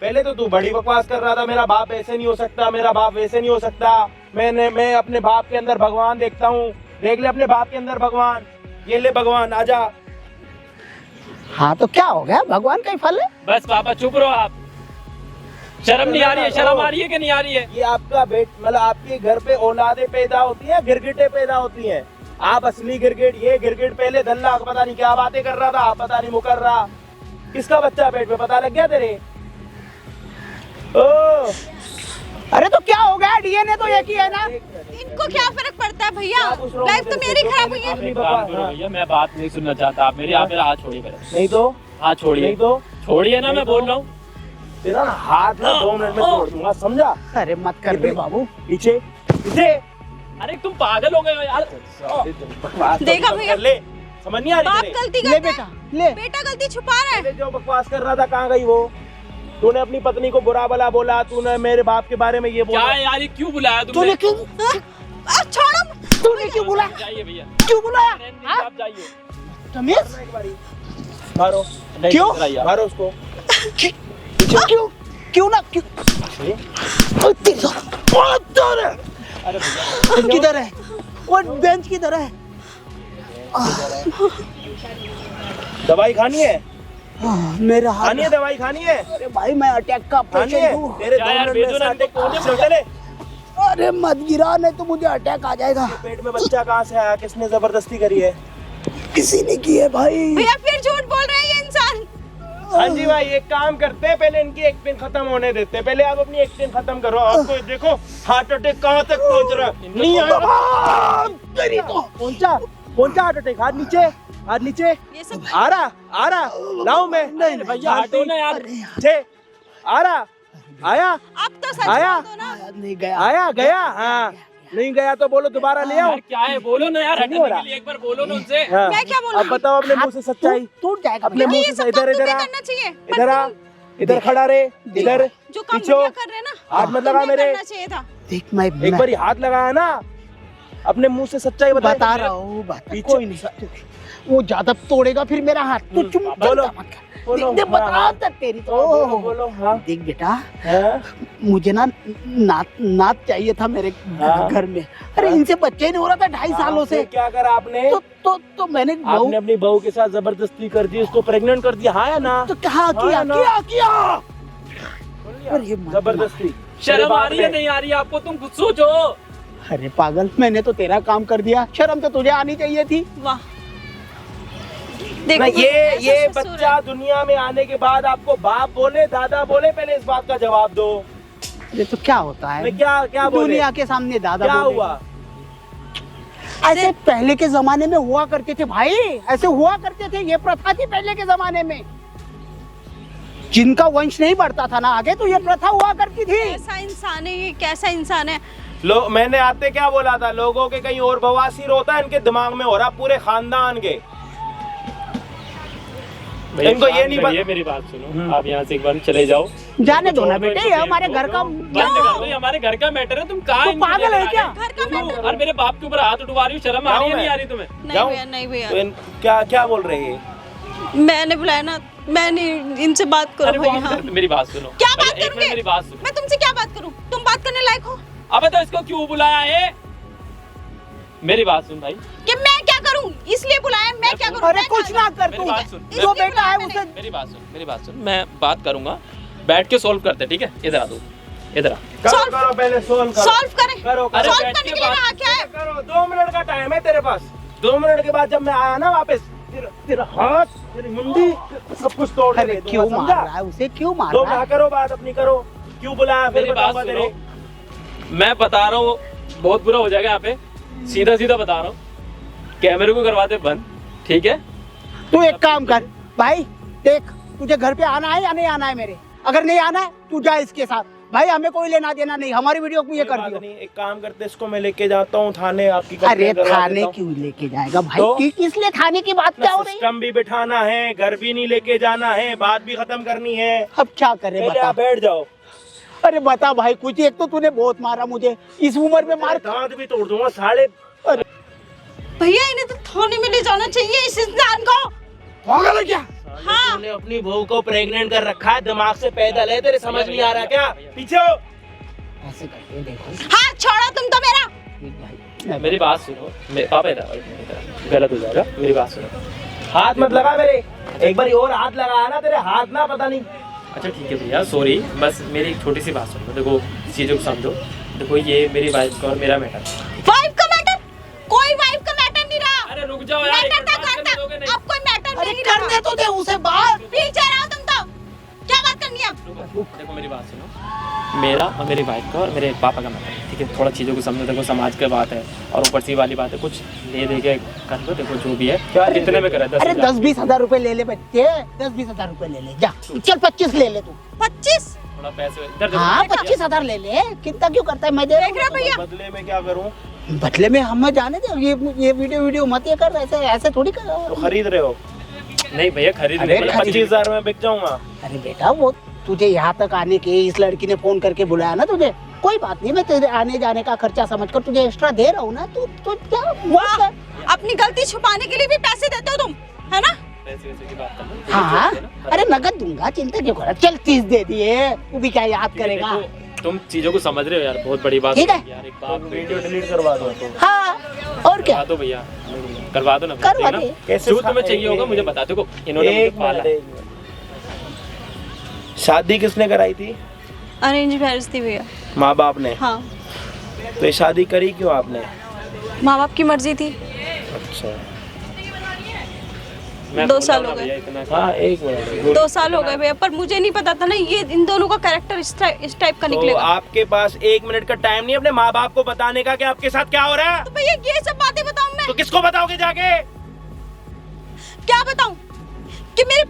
पहले तो तू बड़ी बकवास कर रहा था, मेरा बाप ऐसे नहीं हो सकता, मेरा बाप वैसे नहीं हो सकता। मैं अपने बाप के अंदर भगवान देखता हूँ। देख ले अपने बाप के अंदर भगवान। ये ले भगवान, आजा। हाँ तो क्या हो गया, भगवान का ही फल है। बस पापा चुप रहो आप। शर्म नहीं आ रही है? शर्म आ रही है कि नहीं आ रही है? ये आपका मतलब आपके घर पे औलादे पैदा होती हैं, गिरगिटे पैदा होती हैं। आप असली गिरगिट, ये गिरगिट पहले धल्ला पता नहीं क्या बातें कर रहा था, पता नहीं मुकर रहा। किसका बच्चा पेट में पता लग गया तेरे? ओ, अरे तो क्या हो गया, डीएनए तो एक ही है ना। इनको क्या फर्क पड़ता है भैया? क्या पूछ रहा हूँ लाइफ तो तेरे मेरी से? खराब हुई है। अपनी एक काम करो बकवास, भैया, मैं बात नहीं सुनना चाहता। आप मेरे आप मेरा हाथ छोड़िए पहले। नहीं तो हाथ छोड़िए। नहीं तो छोड़िए ना, नहीं मैं तो? बोल रहा हूँ। तेरा ना हाथ ना 2 मिनट में तोड़ दूंगा, समझा? अरे मत कर बे बाबू। पीछे पीछे। अरे तुम पागल हो गए हो यार। बकवास देखा तो भैया? कर ले, समझ नहीं आ बाप रही तेरे? गलती ले करता बेटा है, ले। बेटा गलती छुपा रहा है। पहले जो बकवास कर रहा था कहाँ गई वो? तूने अपनी पत्नी को बुरा भला बोला, तूने मेरे बाप के बारे में ये क्या बोला। है यार, ये क्यों बुलाया तूने तुमने? क्यों हाँ? छोड़ो। तूने क्यों बुलाया, जाइए भैया, क्यों बुलाया? रहने दीजिए, हाँ? आप जाइए। तमीज एक बारी मारो, नहीं, क्यों? इधर आइए आप। मारो उसको। क्यों क्यों ना क्यों? अरे भैया, किधर है वो बेंच, किधर है? दवाई खानी है? मेरा हाथ। खानी है दवाई, खानी है? अरे भाई मैं अटैक का खानी है? पेशेंट हूँ। तेरे क्या 2 यार, मिनट में भेजो ना साटे इनको, कोने से चले। अरे मत गिरा, नहीं तो मुझे अटैक आ जाएगा। पेट में बच्चा कहाँ से आया? किसने जबरदस्ती करी है? किसी ने की है भाई। भैया फिर झूठ बोल रहे हैं ये इंसान। हाँ जी भाई, एक काम करते हैं, पहले इनकी एक्टिंग खत्म होने देते हैं। पहले आप अपनी एक्टिंग खत्म करो। आपको देखो हार्ट अटैक कहाँ तक पहुँच रहा है। नहीं आया पहुँचा हार्ट अटैक। हाथ नीचे, हाथ नीचे। ये सब आ रहा लाऊं मैं? नहीं भैया हटो ना यार। छे आ रहा, आया आप तो सच आया? बोल दो ना। नहीं गया। आया गया। हाँ नहीं गया तो बोलो दोबारा ले आओ। यार क्या है, बोलो ना यार, नहीं हो हटने रहा। के लिए एक बार बोलो ना उनसे। हाँ। मैं क्या बोलूं? अब बताओ अपने मुंह से सच्चाई। टूट जाएगा अपने भैया। मुंह ये से सब इधर काम इधर तुम्हें आ, करना चाहिए। इधर आ, इधर खड़ा रे, इधर जो काम पीछे हो। भैया कर रहे हैं ना, हाथ मत लगा तुम्हें मेरे। करना चाहिए था। देख मैं एक बार हाथ लगाया ना, अपने मुंह से सच्चाई बता रहा हूँ, पीछे- कोई नहीं, वो ज्यादा तोड़ेगा फिर मेरा हाथ। तू चुप बोलो, चिंता मत कर। बोलो, देख, बता हाँ। तक तेरी तो बोलो बोलो। हाँ देख बेटा, हाँ? मुझे ना नात चाहिए था मेरे हाँ। घर में। अरे इनसे बच्चे ही नहीं हो रहा था 2.5 सालों से। आपने क्या करा आपने? तो मैंने आपने अपनी बहू के साथ जबरदस्ती कर दी, उसको प्रेग्नेंट कर दिया। हाँ या ना? तो क्या किया हाँ ना? किया अरे जबरदस्ती। शर्म आ रही है नहीं आ रही है आपको? तुम खुद सोचो। अरे पागल, मैंने तो तेरा काम कर दिया, शर्म तो तुझे आनी चाहिए थी। वाह, ना ये ऐसा ससुर बच्चा दुनिया में आने के बाद आपको बाप बोले, दादा बोले, पहले इस बात का जवाब दो। ये तो क्या होता है? मैं क्या बोले? दुनिया के सामने दादा क्या बोले। हुआ? ऐसे पहले के जमाने में हुआ करते थे भाई, ऐसे हुआ करते थे, ये प्रथा थी पहले के जमाने में। जिनका वंश नहीं बढ़ता था ना आगे, तो ये प्रथा हुआ करती थी। कैसा इंसान है ये, कैसा इंसान है? मैंने आते क्या बोला था, लोगों के कहीं और बवासीर होता है, इनके दिमाग में हो रहा पूरे खानदान के। इनको ये नहीं ये मेरी बात सुनो, आप यहाँ से एक बार चले जाओ। जाने दो ना बेटे, ये हमारे घर का ये हमारे घर का मैटर है। तुम कहाँ तो पागल है क्या? घर का मैटर। और मेरे बाप के ऊपर हाथ उठवा रही हो, शर्म आ रही है जाऊं नहीं मैं? आ रही तुम्हें? नहीं जाऊं? भैया, नहीं भैया, तो क्या बोल रहे हैं? मैंने बुलाया ना, मैंने इनसे बात अरे करो वो भैया। हम- मेरी बात सुनो। क्या बात एक मिनट करोगे? मेरी बात सुनो। मैं तुमसे क्या बात करूं? तुम बात करने लायक हो अबे तो इसको क्यों बुलाया है? मेरी बात सुन भाई, कि मैं क्या करूं? इसलिए बुलाया, मैं क्या करूं? अरे मैं कुछ क्या ना कर मेरी तू, बात सुन। जो बेटा है उसे मेरी बात सुन, मेरी बात सुन। मैं बात करूंगा, बैठ के सॉल्व करते, ठीक है? इधर आ दो, इधर आ। Solve- करो पहले सोल्व करो। सॉल्व करें? करो अरे सॉल्व बैठ करने के के लिए बात- यहाँ क्या है? करो, 2 मिनट का टाइम है तेरे पास। 2 मिनट के बाद जब मैं आया ना वापस, तेरा हाथ, तेरी मुंडी, सब कुछ तोड़ के अरे दे दूंगा, क्यों मार समझा? रहा है उसे, क्यों मार तो रहा ना है? करो बात अपनी, करो। क्यों बुलाया फिर मेरी बात बताऊंगा सुनो, तेरे। मैं बता रहा हूँ, बहुत बुरा हो जाएगा यहाँ पे। सीधा सीधा बता रहा हूँ, कैमरे को करवा दे बंद, ठीक है? तू एक काम कर भाई, देख तुझे घर पे आना है या नहीं आना है मेरे? अगर नहीं आना है तू जा इसके साथ भाई, हमें कोई लेना देना नहीं, हमारी वीडियो को ये कोई कर बात दियो। नहीं, एक काम करते, इसको मैं लेके जाता हूँ थाने, आपकी अरे कंप्लेंट करवा थाने देता हूँ। क्यों लेके जाएगा भाई? तो? किस लिए थाने की बात क्या हो रही है? सिस्टम भी बिठाना है, घर भी नहीं लेके जाना है, बात भी खत्म करनी है। अब क्या करे पहले बता? आप बैठ जाओ। अरे बता भाई कुछ, एक तो तूने बहुत मारा मुझे, इस उम्र में मार। दांत भी तोड़ दूंगा साले। भैया इन्हें तो थाने में ले जाना चाहिए इस इंसान को। पागल है क्या? हाँ। तूने अपनी बहू को प्रेग्नेंट कर रखा है, दिमाग से पैदल है, तेरे समझ नहीं आ रहा क्या? पीछे हो। ऐसे करते हैं, देखो हाथ छोड़ो तुम तो मेरा। भाई मेरी बात सुनो, पापा इधर गलत हो जाएगा, मेरी बात सुनो। हाथ मत लगा मेरे, एक बार और हाथ लगाया ना तेरे हाथ ना पता नहीं। अच्छा ठीक है भैया, सॉरी, बस मेरी एक छोटी सी बात सुनो। देखो चीज़ों को समझो। देखो ये मेरी वाइफ का और मेरा मैटर। वाइफ का मैटर? कोई वाइफ का मैटर नहीं रहा। अरे रुक जाओ यार, एक मैटर मिनट था, बात करने दोगे करता। नहीं? अब कोई मैटर अरे नहीं करने रहा। तो दे उसे बात। पीछे रहो तुम तो। क्या बात करनी है अब? रुको, देखो मेरी बात सुनो। मेरा और मेरी वाइफ का और मेरे पापा का मैटर, ठीक है? थोड़ा चीज़ों को समझो, देखो समाज की बात है और ऊपर से वाली बात है, कुछ ले दे के कर लो, देखो जो भी है। कितने में करा? अरे 10-20 हजार रुपए ले ले बच्चे, 10-20 हजार रुपए ले ले, जा चल 25 ले ले तू। 25? थोड़ा पैसे इधर देखो। हाँ 25 हजार ले ले, कितना क्यों करता है? मैं दे रहा देख रहे हो भैया? बदले में क्या करूँ? हूँ। बदले में हमें जाने दे, ये वीडियो मत ये कर, ऐसे ऐसे थोड़ी कर। तो खरीद रहे हो? नहीं भैया खरीद अरे नहीं, 25,000 में बिक जाऊंगा। अरे बेटा वो तुझे यहाँ तक आने के, इस लड़की ने फोन करके बुलाया ना तुझे, कोई बात नहीं, मैं तेरे आने जाने का खर्चा समझकर तुझे एक्स्ट्रा दे रहा हूँ ना, तू क्या वाह, अपनी गलती छुपाने के लिए भी पैसे देते हो तुम, है ना? पैसे वैसे की बात करना। हाँ अरे नगद दूंगा, चिंता क्यों कर रहा? चल 30 दे दिए, तू भी क्या याद करेगा? देखो, तुम चीजों को समझ रहे हो यार, बहुत बड़ी बात ठीक है। यार। एक तो बात वीडियो डिलीट करवा दो तो। हाँ और क्या करवा दो भैया, करवा दो ना। करवा देखना, दे। कैसे जो तुम्हें चाहिए होगा मुझे बता दो। इन्होंने मुझे एक पाला है। मिनट। शादी किसने कराई थी? अरेंज मैरिज थी भैया। माँ बाप ने? हाँ, तो ये शादी करी क्यों आपने? माँ बाप की मर्जी थी। अच्छा, मैं 2 साल बोला हो ना गए। भैया इतना। हाँ 1 मिनट 2 साल हो गए भैया, पर मुझे नहीं पता था ना ये इन दोनों का कैरेक्टर इस टाइप का तो निकलेगा। आपके पास 1 मिनट का टाइम नहीं अपने माँ बाप को बताने का कि आपके साथ क्या हो रहा है? तो भैया ये सब बातें बताऊं मैं? तो किसको बताओगे जाके? क्या बताऊं कि मेरे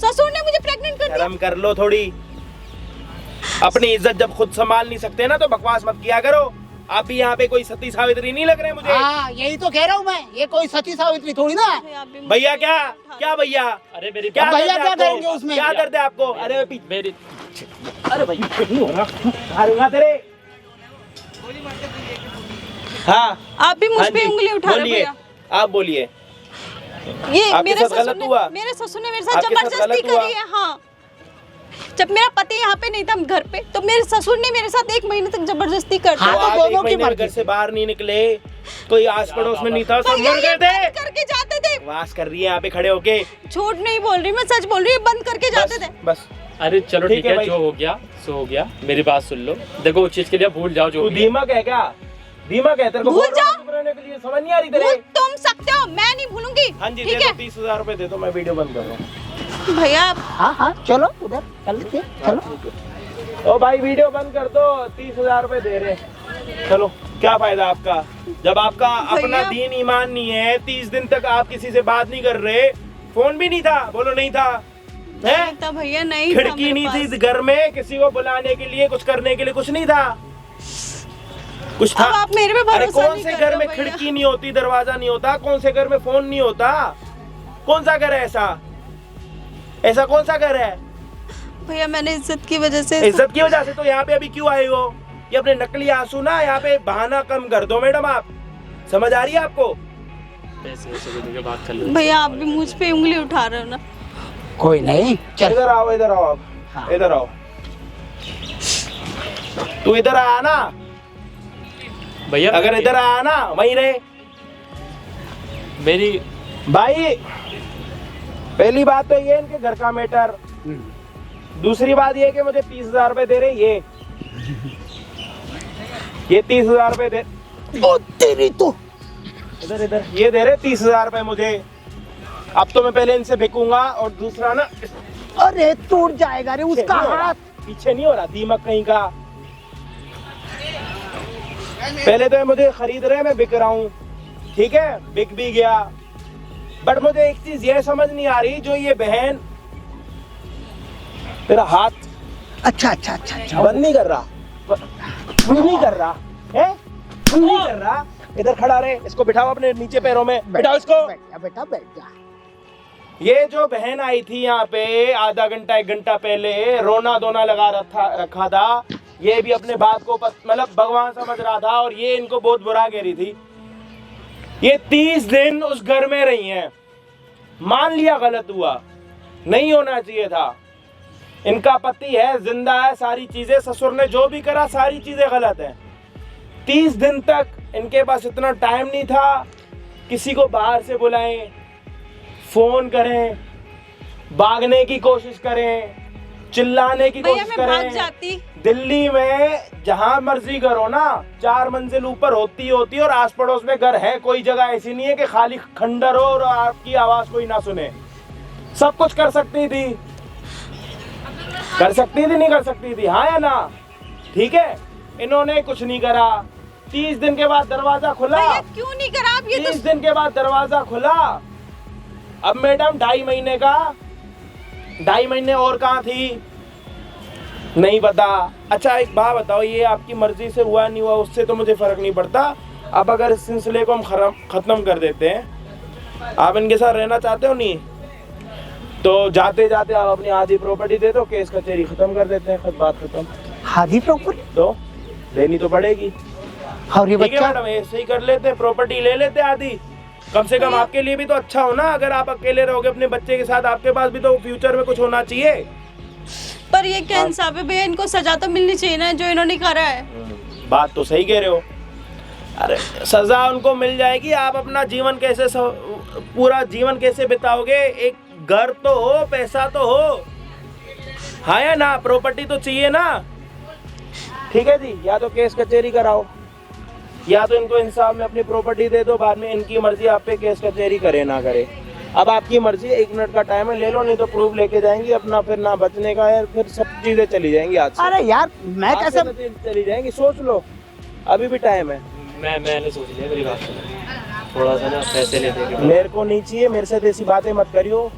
ससुर ने मुझे प्रेग्नेंट कर दिया? शर्म कर लो थोड़ी, अपनी इज्जत जब खुद संभाल नहीं सकते ना तो बकवास मत किया करो। आप भी यहाँ पे कोई सती सावित्री नहीं लग रहे मुझे। हाँ यही तो कह रहा हूँ मैं, ये कोई सती सावित्री थोड़ी ना है। आप भी भैया क्या क्या भैया अरे मेरी क्या अब भैया दर्द है क्या आपको? करेंगे उसमें? क्या दर्द है आपको? अरे मेरी अरे भैया नहीं हो रहा, मारूंगा तेरे। हाँ आप भी मुझ हाँ पे जी, उंगली उठा रहे हो बोलिए, भैया। आप बोलिए। ये आपके मेरे साथ ससुर गलत ने हुआ? मेरे ससुर ने मेरे साथ आपके साथ जबरदस्ती गलत हुआ? करी है। हाँ, जब मेरा पति यहाँ पे नहीं था घर पे, तो मेरे ससुर ने मेरे साथ 1 महीने तक जबरदस्ती कर हाँ, तो तो आप दोनों 1 की महीने मर्जी। घर से बाहर नहीं निकले, कोई आस पड़ोस में नहीं था, सब भैया मर ये गए थे। बंद करके जाते थे। वास कर रही है यहाँ पे खड़े होके। झूठ नहीं बोल रही मैं, सच बोल रही हूँ, बंद करके जाते थे। बस अरे चलो ठीक ठीक है है, भाई। जो हो गया सो हो गया। मेरी बात सुन लो, देखो उस चीज के लिए भूल जाओ जो तू भी है। दीमक है क्या? दीमक है तेरे को? भूल बोल रहा हूँ जाओ। चुप रहने के लिए, समझ नहीं आ रही तेरे? भूल तुम सकते हो, मैं नहीं भूलूंगी। हाँ जी, ठीक दे है दो 30,000 रुपए दे दो, मैं वीडियो बंद कर रहा हूँ। भैया। हाँ हाँ चलो उधर चलते चलो। ओ भाई वीडियो बंद कर दो, 30,000 रुपए दे रहे। चलो क्या फायदा आपका, जब आपका अपना भैया। दीन ईमान नहीं है। 30 दिन तक आप किसी से बात नहीं कर रहे, फोन भी नहीं था, बोलो नहीं था, है? नहीं था भैया, नहीं था खिड़की मेरे नहीं पास। थी घर में, किसी को बुलाने के लिए, कुछ करने के लिए कुछ नहीं था, कुछ था? अब आप मेरे पे अरे भरोसा कौन नहीं से कर घर रहे में हो भैया। खिड़की नहीं होती, दरवाजा नहीं होता? कौन से घर में फोन नहीं होता? कौन सा घर है ऐसा? ऐसा कौन सा घर है? भैया मैंने इज्जत की वजह से इज्जत की वजह से तो यहाँ पे अभी क्यों आए हो? ये अपने नकली आंसू ना यहाँ पे बहाना कम कर दो मैडम, आप समझ आ रही है आपको? पैसे वैसे देके बात कर लो। भैया आप भी मुझ पे उंगली उठा रहे हो ना। कोई नहीं चल। इधर आओ, इधर आओ आप, हाँ। इधर आओ। तू इधर आया ना, भैया अगर इधर आया ना वहीं रहे। मेरी भाई पहली बात तो ये इनके घर का मैटर, दूसरी बात ये कि मुझे 30,000 रुपए दे रहे ये 30,000 रुपए दे। ओ तेरी तो इधर इधर ये दे रहे 30,000 रुपए मुझे। अब तो मैं पहले इनसे बिकूंगा, और दूसरा ना अरे टूट जाएगा रे उसका नहीं हो रहा, हाथ। पीछे नहीं हो रहा, दीमक कहीं का। पहले तो ये मुझे खरीद रहे, मैं बिक रहा हूँ, ठीक है, बिक भी गया। बट मुझे एक चीज ये समझ नहीं आ रही, जो ये बहन तेरा हाथ अच्छा अच्छा अच्छा अच्छा बंद नहीं कर रहा, नहीं कर रहा है, नहीं कर रहा। इधर खड़ा रहे, इसको बिठाओ अपने नीचे पैरों में, बिठाओ इसको। बैठ जा बेटा बैठ जा। ये जो बहन आई थी यहाँ पे आधा घंटा 1 घंटा पहले, रोना धोना लगा रखा था। ये भी अपने बाप को मतलब भगवान समझ रहा था, और ये इनको बहुत बुरा कह रही थी। ये 30 दिन उस घर में रही हैं, मान लिया गलत हुआ, नहीं होना चाहिए था। इनका पति है, जिंदा है, सारी चीजें, ससुर ने जो भी करा सारी चीजें गलत है। 30 दिन तक इनके पास इतना टाइम नहीं था, किसी को बाहर से बुलाएं, फोन करें, भागने की कोशिश करें, चिल्लाने की भैया कोशिश मैं भाग करें। जाती। दिल्ली में जहां मर्जी करो ना, 4 मंजिल ऊपर होती और आस पड़ोस में घर है, कोई जगह ऐसी नहीं है कि खाली खंडर हो और आपकी आवाज कोई ना सुने। सब कुछ कर सकती थी, नहीं कर सकती थी, हाँ या ना? ठीक है, इन्होंने कुछ नहीं करा। 30 दिन के बाद दरवाजा खुला। भैया क्यों नहीं करा आप? ये 30 दिन के बाद दरवाजा खुला। अब मैडम 2.5 महीने का, 2.5 महीने और कहाँ थी नहीं पता। अच्छा एक बात बताओ, ये आपकी मर्जी से हुआ नहीं हुआ उससे तो मुझे फर्क नहीं पड़ता। अब अगर इस सिलसिले को हम खत्म कर देते हैं, आप इनके साथ रहना चाहते हो नहीं, तो जाते जाते आप अपनी आधी प्रॉपर्टी दे दो, केस कचहरी खत्म कर देते हैं, बात खत्म। आधी प्रॉपर्टी तो देनी तो पड़ेगी, और ये ठीक है बच्चा मैडम, ऐसे ही कर लेते हैं, प्रॉपर्टी ले लेते हैं आधी। कम से कम आपके लिए भी तो अच्छा हो ना, अगर आप अकेले रहोगे अपने बच्चे के साथ, आपके पास भी तो फ्यूचर में कुछ होना चाहिए। पर ये क्या इंसाफ है भैया? इनको सजा तो मिलनी चाहिए ना, जो इन्होंने करा है। बात तो सही कह रहे हो। अरे सजा उनको मिल जाएगी, आप अपना जीवन कैसे पूरा जीवन कैसे बिताओगे? एक घर तो हो, पैसा तो हो, हाँ या ना? प्रॉपर्टी तो चाहिए ना। ठीक है जी, या तो केस कचहरी कराओ, या तो इनको इंसाफ में अपनी प्रॉपर्टी दे दो, बाद में इनकी मर्जी, आप पे केस कचहरी करे ना करे। अब आपकी मर्जी, 1 मिनट का टाइम है, ले लो, नहीं तो प्रूफ लेके जाएंगे अपना, फिर ना बचने का है, फिर सब चीजें चली जाएंगी आज से। अरे यार मैं आज कैसे से तो चली जाएंगी, सोच लो, अभी भी टाइम है। मैंने सोच लिया, मेरी बात सुनो, थोड़ा सा ना पैसे ले देंगे। मेरे को नहीं चाहिए, मेरे साथ ऐसी बातें मत करियो।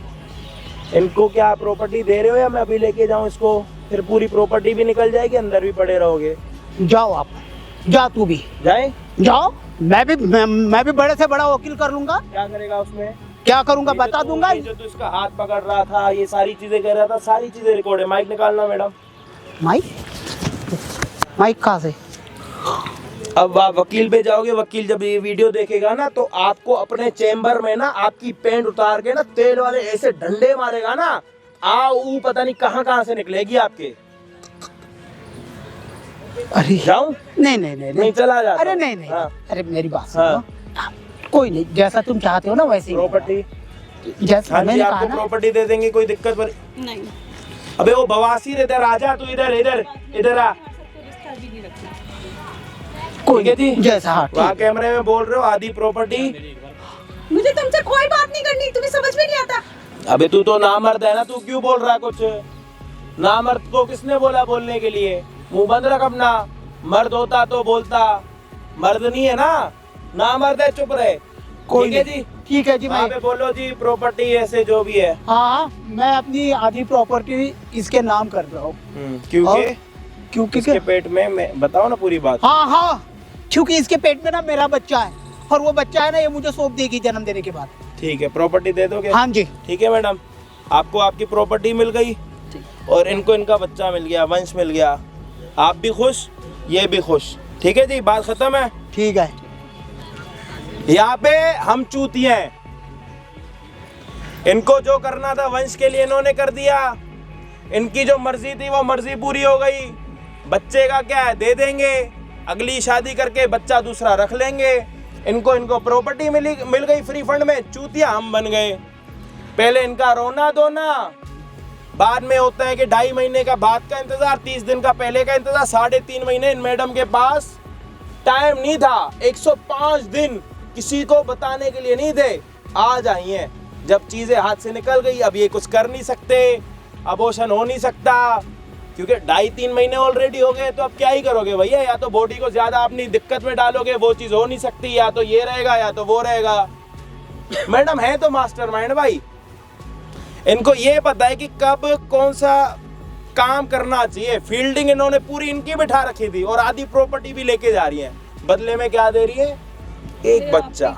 इनको क्या प्रॉपर्टी दे रहे हो या मैं अभी लेके जाऊं इसको? फिर पूरी प्रॉपर्टी भी निकल जाएगी, अंदर भी पड़े रहोगे। जाओ आप, जा तू भी जाए? जाओ, मैं भी बड़े से बड़ा वकील कर लूंगा। क्या करेगा उसमें? क्या करूंगा बता दूंगा। जो तू इसका हाथ पकड़ रहा था, ये सारी चीजें कर रहा था, सारी चीजें रिकॉर्ड है। माइक निकालना मैडम। माइक माइक कहाँ से? अब आप वकील पे जाओगे, वकील जब ये वीडियो देखेगा ना तो आपको अपने चेम्बर में ना आपकी पैंट उतार के ना तेल वाले ऐसे डंडे मारेगा ना, पता नहीं कहाँ से निकलेगी आपके। अरे जाऊं? नहीं चला जा। अरे नहीं हाँ। अरे मेरी बात हाँ। सुनो, कोई नहीं, जैसा तुम चाहते हो ना वैसे ही प्रॉपर्टी, जैसा हाँ जी, मैंने कहा आपको ना। प्रॉपर्टी दे देंगे, कोई दिक्कत पर। नहीं अबे वो बवासीर, इधर आ जा, तू इधर आ। कोई ठीक है जी, जैसा हाँ वहाँ ठीक। कैमरे में बोल रहे हो आधी प्रॉपर्टी। मुझे तुमसे कोई बात नहीं करनी, तुम्हें समझ में नहीं आता। अबे तू तो नामर्द है ना, तू क्यों बोल रहा है कुछ? नामर्द को किसने बोला बोलने के लिए? मुंह बंद रख अपना। मर्द होता तो बोलता, मर्द नहीं है ना, नामर्द है, चुप रहे। कोई ठीक है जी, ठीक है जी। वहाँ पे बोलो जी प्रॉपर्टी ऐसे जो भी है। हाँ, मैं अपनी आधी प्रॉपर्टी इसके नाम कर रहा हूँ। क्योंकि इसके पेट में, मैं बताओ ना पूरी बात। हाँ, क्योंकि इसके पेट में ना मेरा बच्चा है, और वो बच्चा है ना ये मुझे सौंप देगी जन्म देने के बाद। ठीक है, प्रॉपर्टी दे दोगे? हाँ जी। ठीक है मैडम, आपको आपकी प्रॉपर्टी मिल गई और इनको इनका बच्चा मिल गया, वंश मिल गया। आप भी खुश, ये भी खुश। ठीक है जी, बात खत्म है। ठीक है। यहाँ पे हम चूतिए हैं, इनको जो करना था वंश के लिए इन्होंने कर दिया, इनकी जो मर्जी थी वो मर्जी पूरी हो गई। बच्चे का क्या है, दे देंगे, अगली शादी करके बच्चा दूसरा रख लेंगे। इनको प्रॉपर्टी मिल गई फ्री फंड में, चूतिया हम बन गए। पहले इनका रोना धोना, बाद में होता है कि 2.5 महीने का बाद का इंतजार, 30 दिन का पहले का इंतजार, 3.5 महीने इन मैडम के पास टाइम नहीं था, 105 दिन किसी को बताने के लिए नहीं थे। आज आई हैं, जब चीजें हाथ से निकल गई, अब ये कुछ कर नहीं सकते, अबॉर्शन हो नहीं सकता, क्योंकि 2.5-3 महीने ऑलरेडी हो गए। तो अब क्या ही करोगे भैया, या तो बॉडी को ज्यादा अपनी दिक्कत में डालोगे, वो चीज हो नहीं सकती, या तो ये रहेगा या तो वो रहेगा। मैडम है तो मास्टरमाइंड भाई, इनको ये पता है कि कब कौन सा काम करना चाहिए। फील्डिंग इन्होंने पूरी इनकी बिठा रखी थी और आधी प्रॉपर्टी भी लेके जा रही है। बदले में क्या दे रही है? एक बच्चा।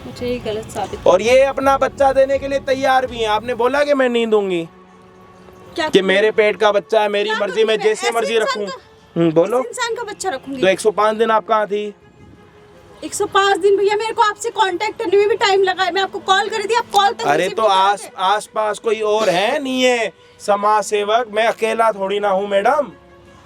मुझे ये गलत साबित। और ये अपना बच्चा देने के लिए तैयार भी हैं। आपने बोला कि मैं नहीं दूंगी, कि मेरे पेट का बच्चा है, मेरी मर्जी, मैं जैसे मर्जी रखूं। बोलो। इंसान का बच्चा रखूंगी तो 105 दिन आप कहाँ थी? 105 दिन भैया, मेरे को आपसे कांटेक्ट करने में भी टाइम लगा है। मैं आपको कॉल करी थी, आप कॉल तक अरे रिसीव तो नहीं करते। आस पास कोई और है? नहीं है, समाज सेवक, मैं अकेला थोड़ी ना हूँ मैडम।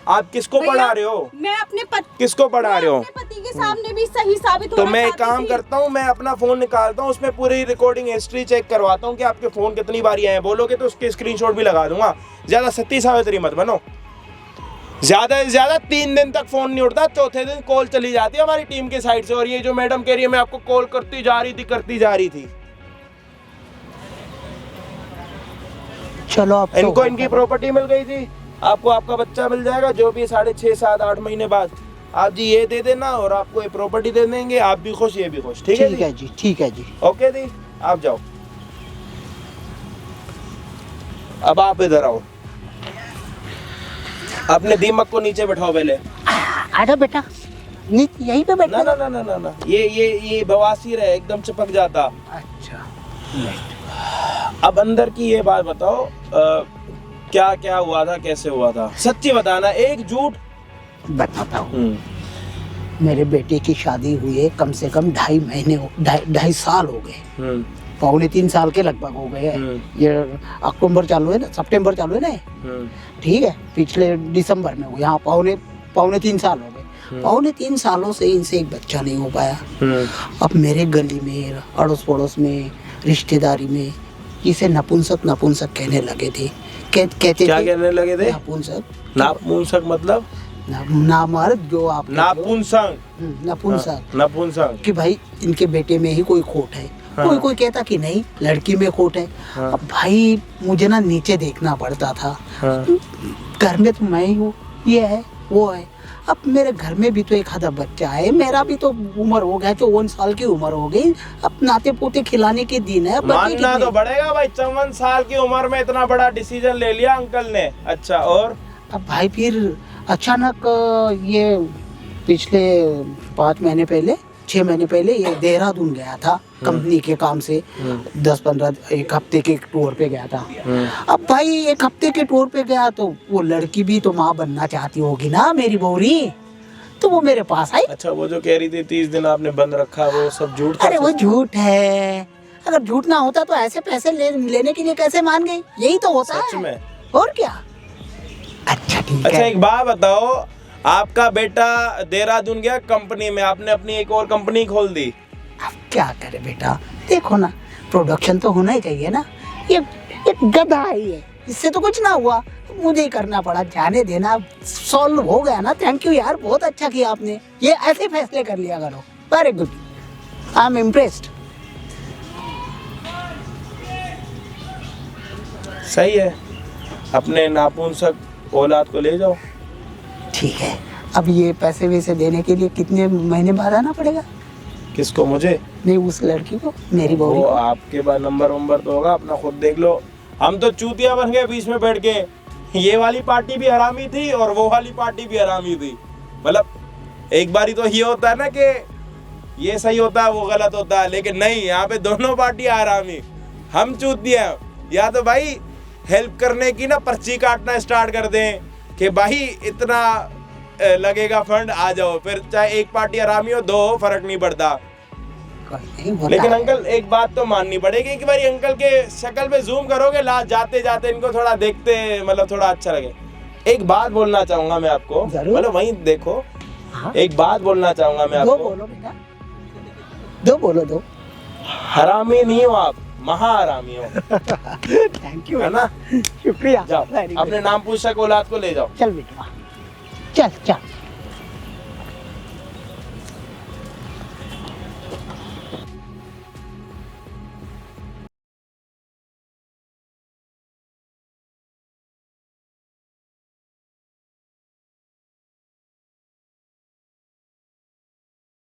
आप किसको भैया, पढ़ा रहे हो? मैं अपने किसको पढ़ा रहे हो? अपने पति के सामने भी सही साबित तो होना मैं एक चाहती काम थी। करता हूँ, मैं अपना फोन निकालता हूँ, उसमें पूरी रिकॉर्डिंग हिस्ट्री चेक करवाता हूँ कि आपके फोन कितनी बारी आए हैं। बोलोगे तो उसके स्क्रीनशॉट भी लगा दूंगा। ज्यादा सती सावित्री मत बनो। ज्यादा से ज्यादा 3 दिन तक फोन नहीं उठता, चौथे दिन कॉल चली जाती है हमारी टीम के साइड से। और ये जो मैडम कह रही है मैं आपको कॉल करती जा रही थी। चलो अब इनको इनकी प्रॉपर्टी मिल गई थी, आपको आपका बच्चा मिल जाएगा, जो भी 6.5, 7, 8 महीने बाद। आप जी ये दे देना और आपको ये प्रॉपर्टी दे देंगे, आप भी खुश, ये भी खुश। ठीक है जी, ठीक है जी। ओके जी, आप जाओ। अब आप इधर आओ, अपने दीमक को नीचे बैठाओ पहले। आजा बेटा, यहीं पे बैठना। ना, ये बवासीर है, एकदम चिपक जाता। अच्छा, अब अंदर की ये बात बताओ, क्या क्या हुआ था, कैसे हुआ था? सच्ची बताना, एक झूठ। बताता हूँ। मेरे बेटे की शादी हुई कम से कम 2.5 साल हो गए, 2.25 साल के लगभग हो गए। ये अक्टूबर चालू है ना, सितंबर चालू है ना, ठीक है, पिछले दिसंबर में हुआ। यहाँ 2.25 साल हो गए। 2.25 सालों से इनसे एक बच्चा नहीं हो पाया। अब मेरे गली में, अड़ोस पड़ोस में, रिश्तेदारी में इसे नपुंसक कहने लगे थे। कहते क्या थे? कहने लगे थे? नपुंसक मतलब नामर्द, जो आप नपुंसक नपुंसक नपुंसक कि भाई इनके बेटे में ही कोई खोट है। हाँ। कोई कोई कहता कि नहीं लड़की में खोट है। हाँ। अब भाई मुझे ना नीचे देखना पड़ता था। हाँ। घर में तो मैं ही हूँ, ये है वो है। अब मेरे घर में भी तो एक आधा बच्चा है, मेरा भी तो उम्र हो गया, 54 साल की उम्र हो गई। अब नाते पोते खिलाने के दिन है। बच्चे मानना कितने- तो बढ़ेगा भाई, 54 साल की उम्र में इतना बड़ा डिसीजन ले लिया अंकल ने। अच्छा, और अब भाई फिर अचानक ये पिछले 5 महीने पहले 6 महीने पहले ये देहरादून गया था कंपनी के काम से। 10-15 एक हफ्ते के टूर पे गया था। अब भाई एक हफ्ते के टूर पे गया तो वो लड़की भी तो माँ बनना चाहती होगी ना मेरी बौरी, तो वो मेरे पास आई। अच्छा, वो जो कह रही थी 30 दिन आपने बंद रखा, वो सब झूठ था? अरे वो झूठ है, अगर झूठ ना होता तो ऐसे पैसे लेने के लिए कैसे मान गई? यही तो होता सच है में? और क्या। अच्छा ठीक अच्छा, है। एक बात बताओ, आपका बेटा देहरादून गया कंपनी में, आपने अपनी एक और कंपनी खोल दी। अब क्या करे बेटा, देखो ना प्रोडक्शन तो होना ही चाहिए ना। ये एक गधा है ये, इससे तो कुछ ना हुआ, मुझे ही करना पड़ा। जाने देना, सॉल्व हो गया ना। थैंक यू यार, बहुत अच्छा किया आपने, ये ऐसे फैसले कर लिया करो। Very good, I am impressed. सही है, अपने नापुंसक औलाद को ले जाओ। ठीक है, अब ये पैसे वैसे देने के लिए कितने महीने बाद आना पड़ेगा? किसको? मुझे? नहीं, उस लड़की को, मेरी बहू वो को। आपके पास नंबर वंबर तो होगा, अपना खुद देख लो। हम तो चूतिया बन गए बीच में बैठ के। ये वाली पार्टी भी हरामी थी और वो वाली पार्टी भी हरामी थी। मतलब एक बारी तो ये होता है ना कि ये सही होता है वो गलत होता है, लेकिन नहीं, यहाँ पे दोनों पार्टी हरामी। हम चूतिया, या तो भाई हेल्प करने की ना पर्ची काटना स्टार्ट कर दें कि भाई इतना लगेगा फंड, आ जाओ। फिर चाहे एक पार्टी हरामी हो, 2 हो, फर्क नहीं पड़ता। कोई नहीं, होता लेकिन है। अंकल एक बात तो माननी पड़ेगी कि भाई अंकल के शक्ल पे जूम करोगे, लास्ट जाते जाते इनको थोड़ा देखते, मतलब थोड़ा अच्छा लगे। एक बात बोलना चाहूंगा मैं आपको, जरूर। मतलब वहीं देखो, हाँ? एक बात बोलना चाहूंगा मैं दो आपको। बोलो बेटा, दो बोलो, दो। हरामी नहीं हो आप, महा हरामी हो। थैंक यू, है ना? शुक्रिया। जाओ, Very good. अपने नाम पूछक औलाद को ले जाओ। चल बेटा, चल चल।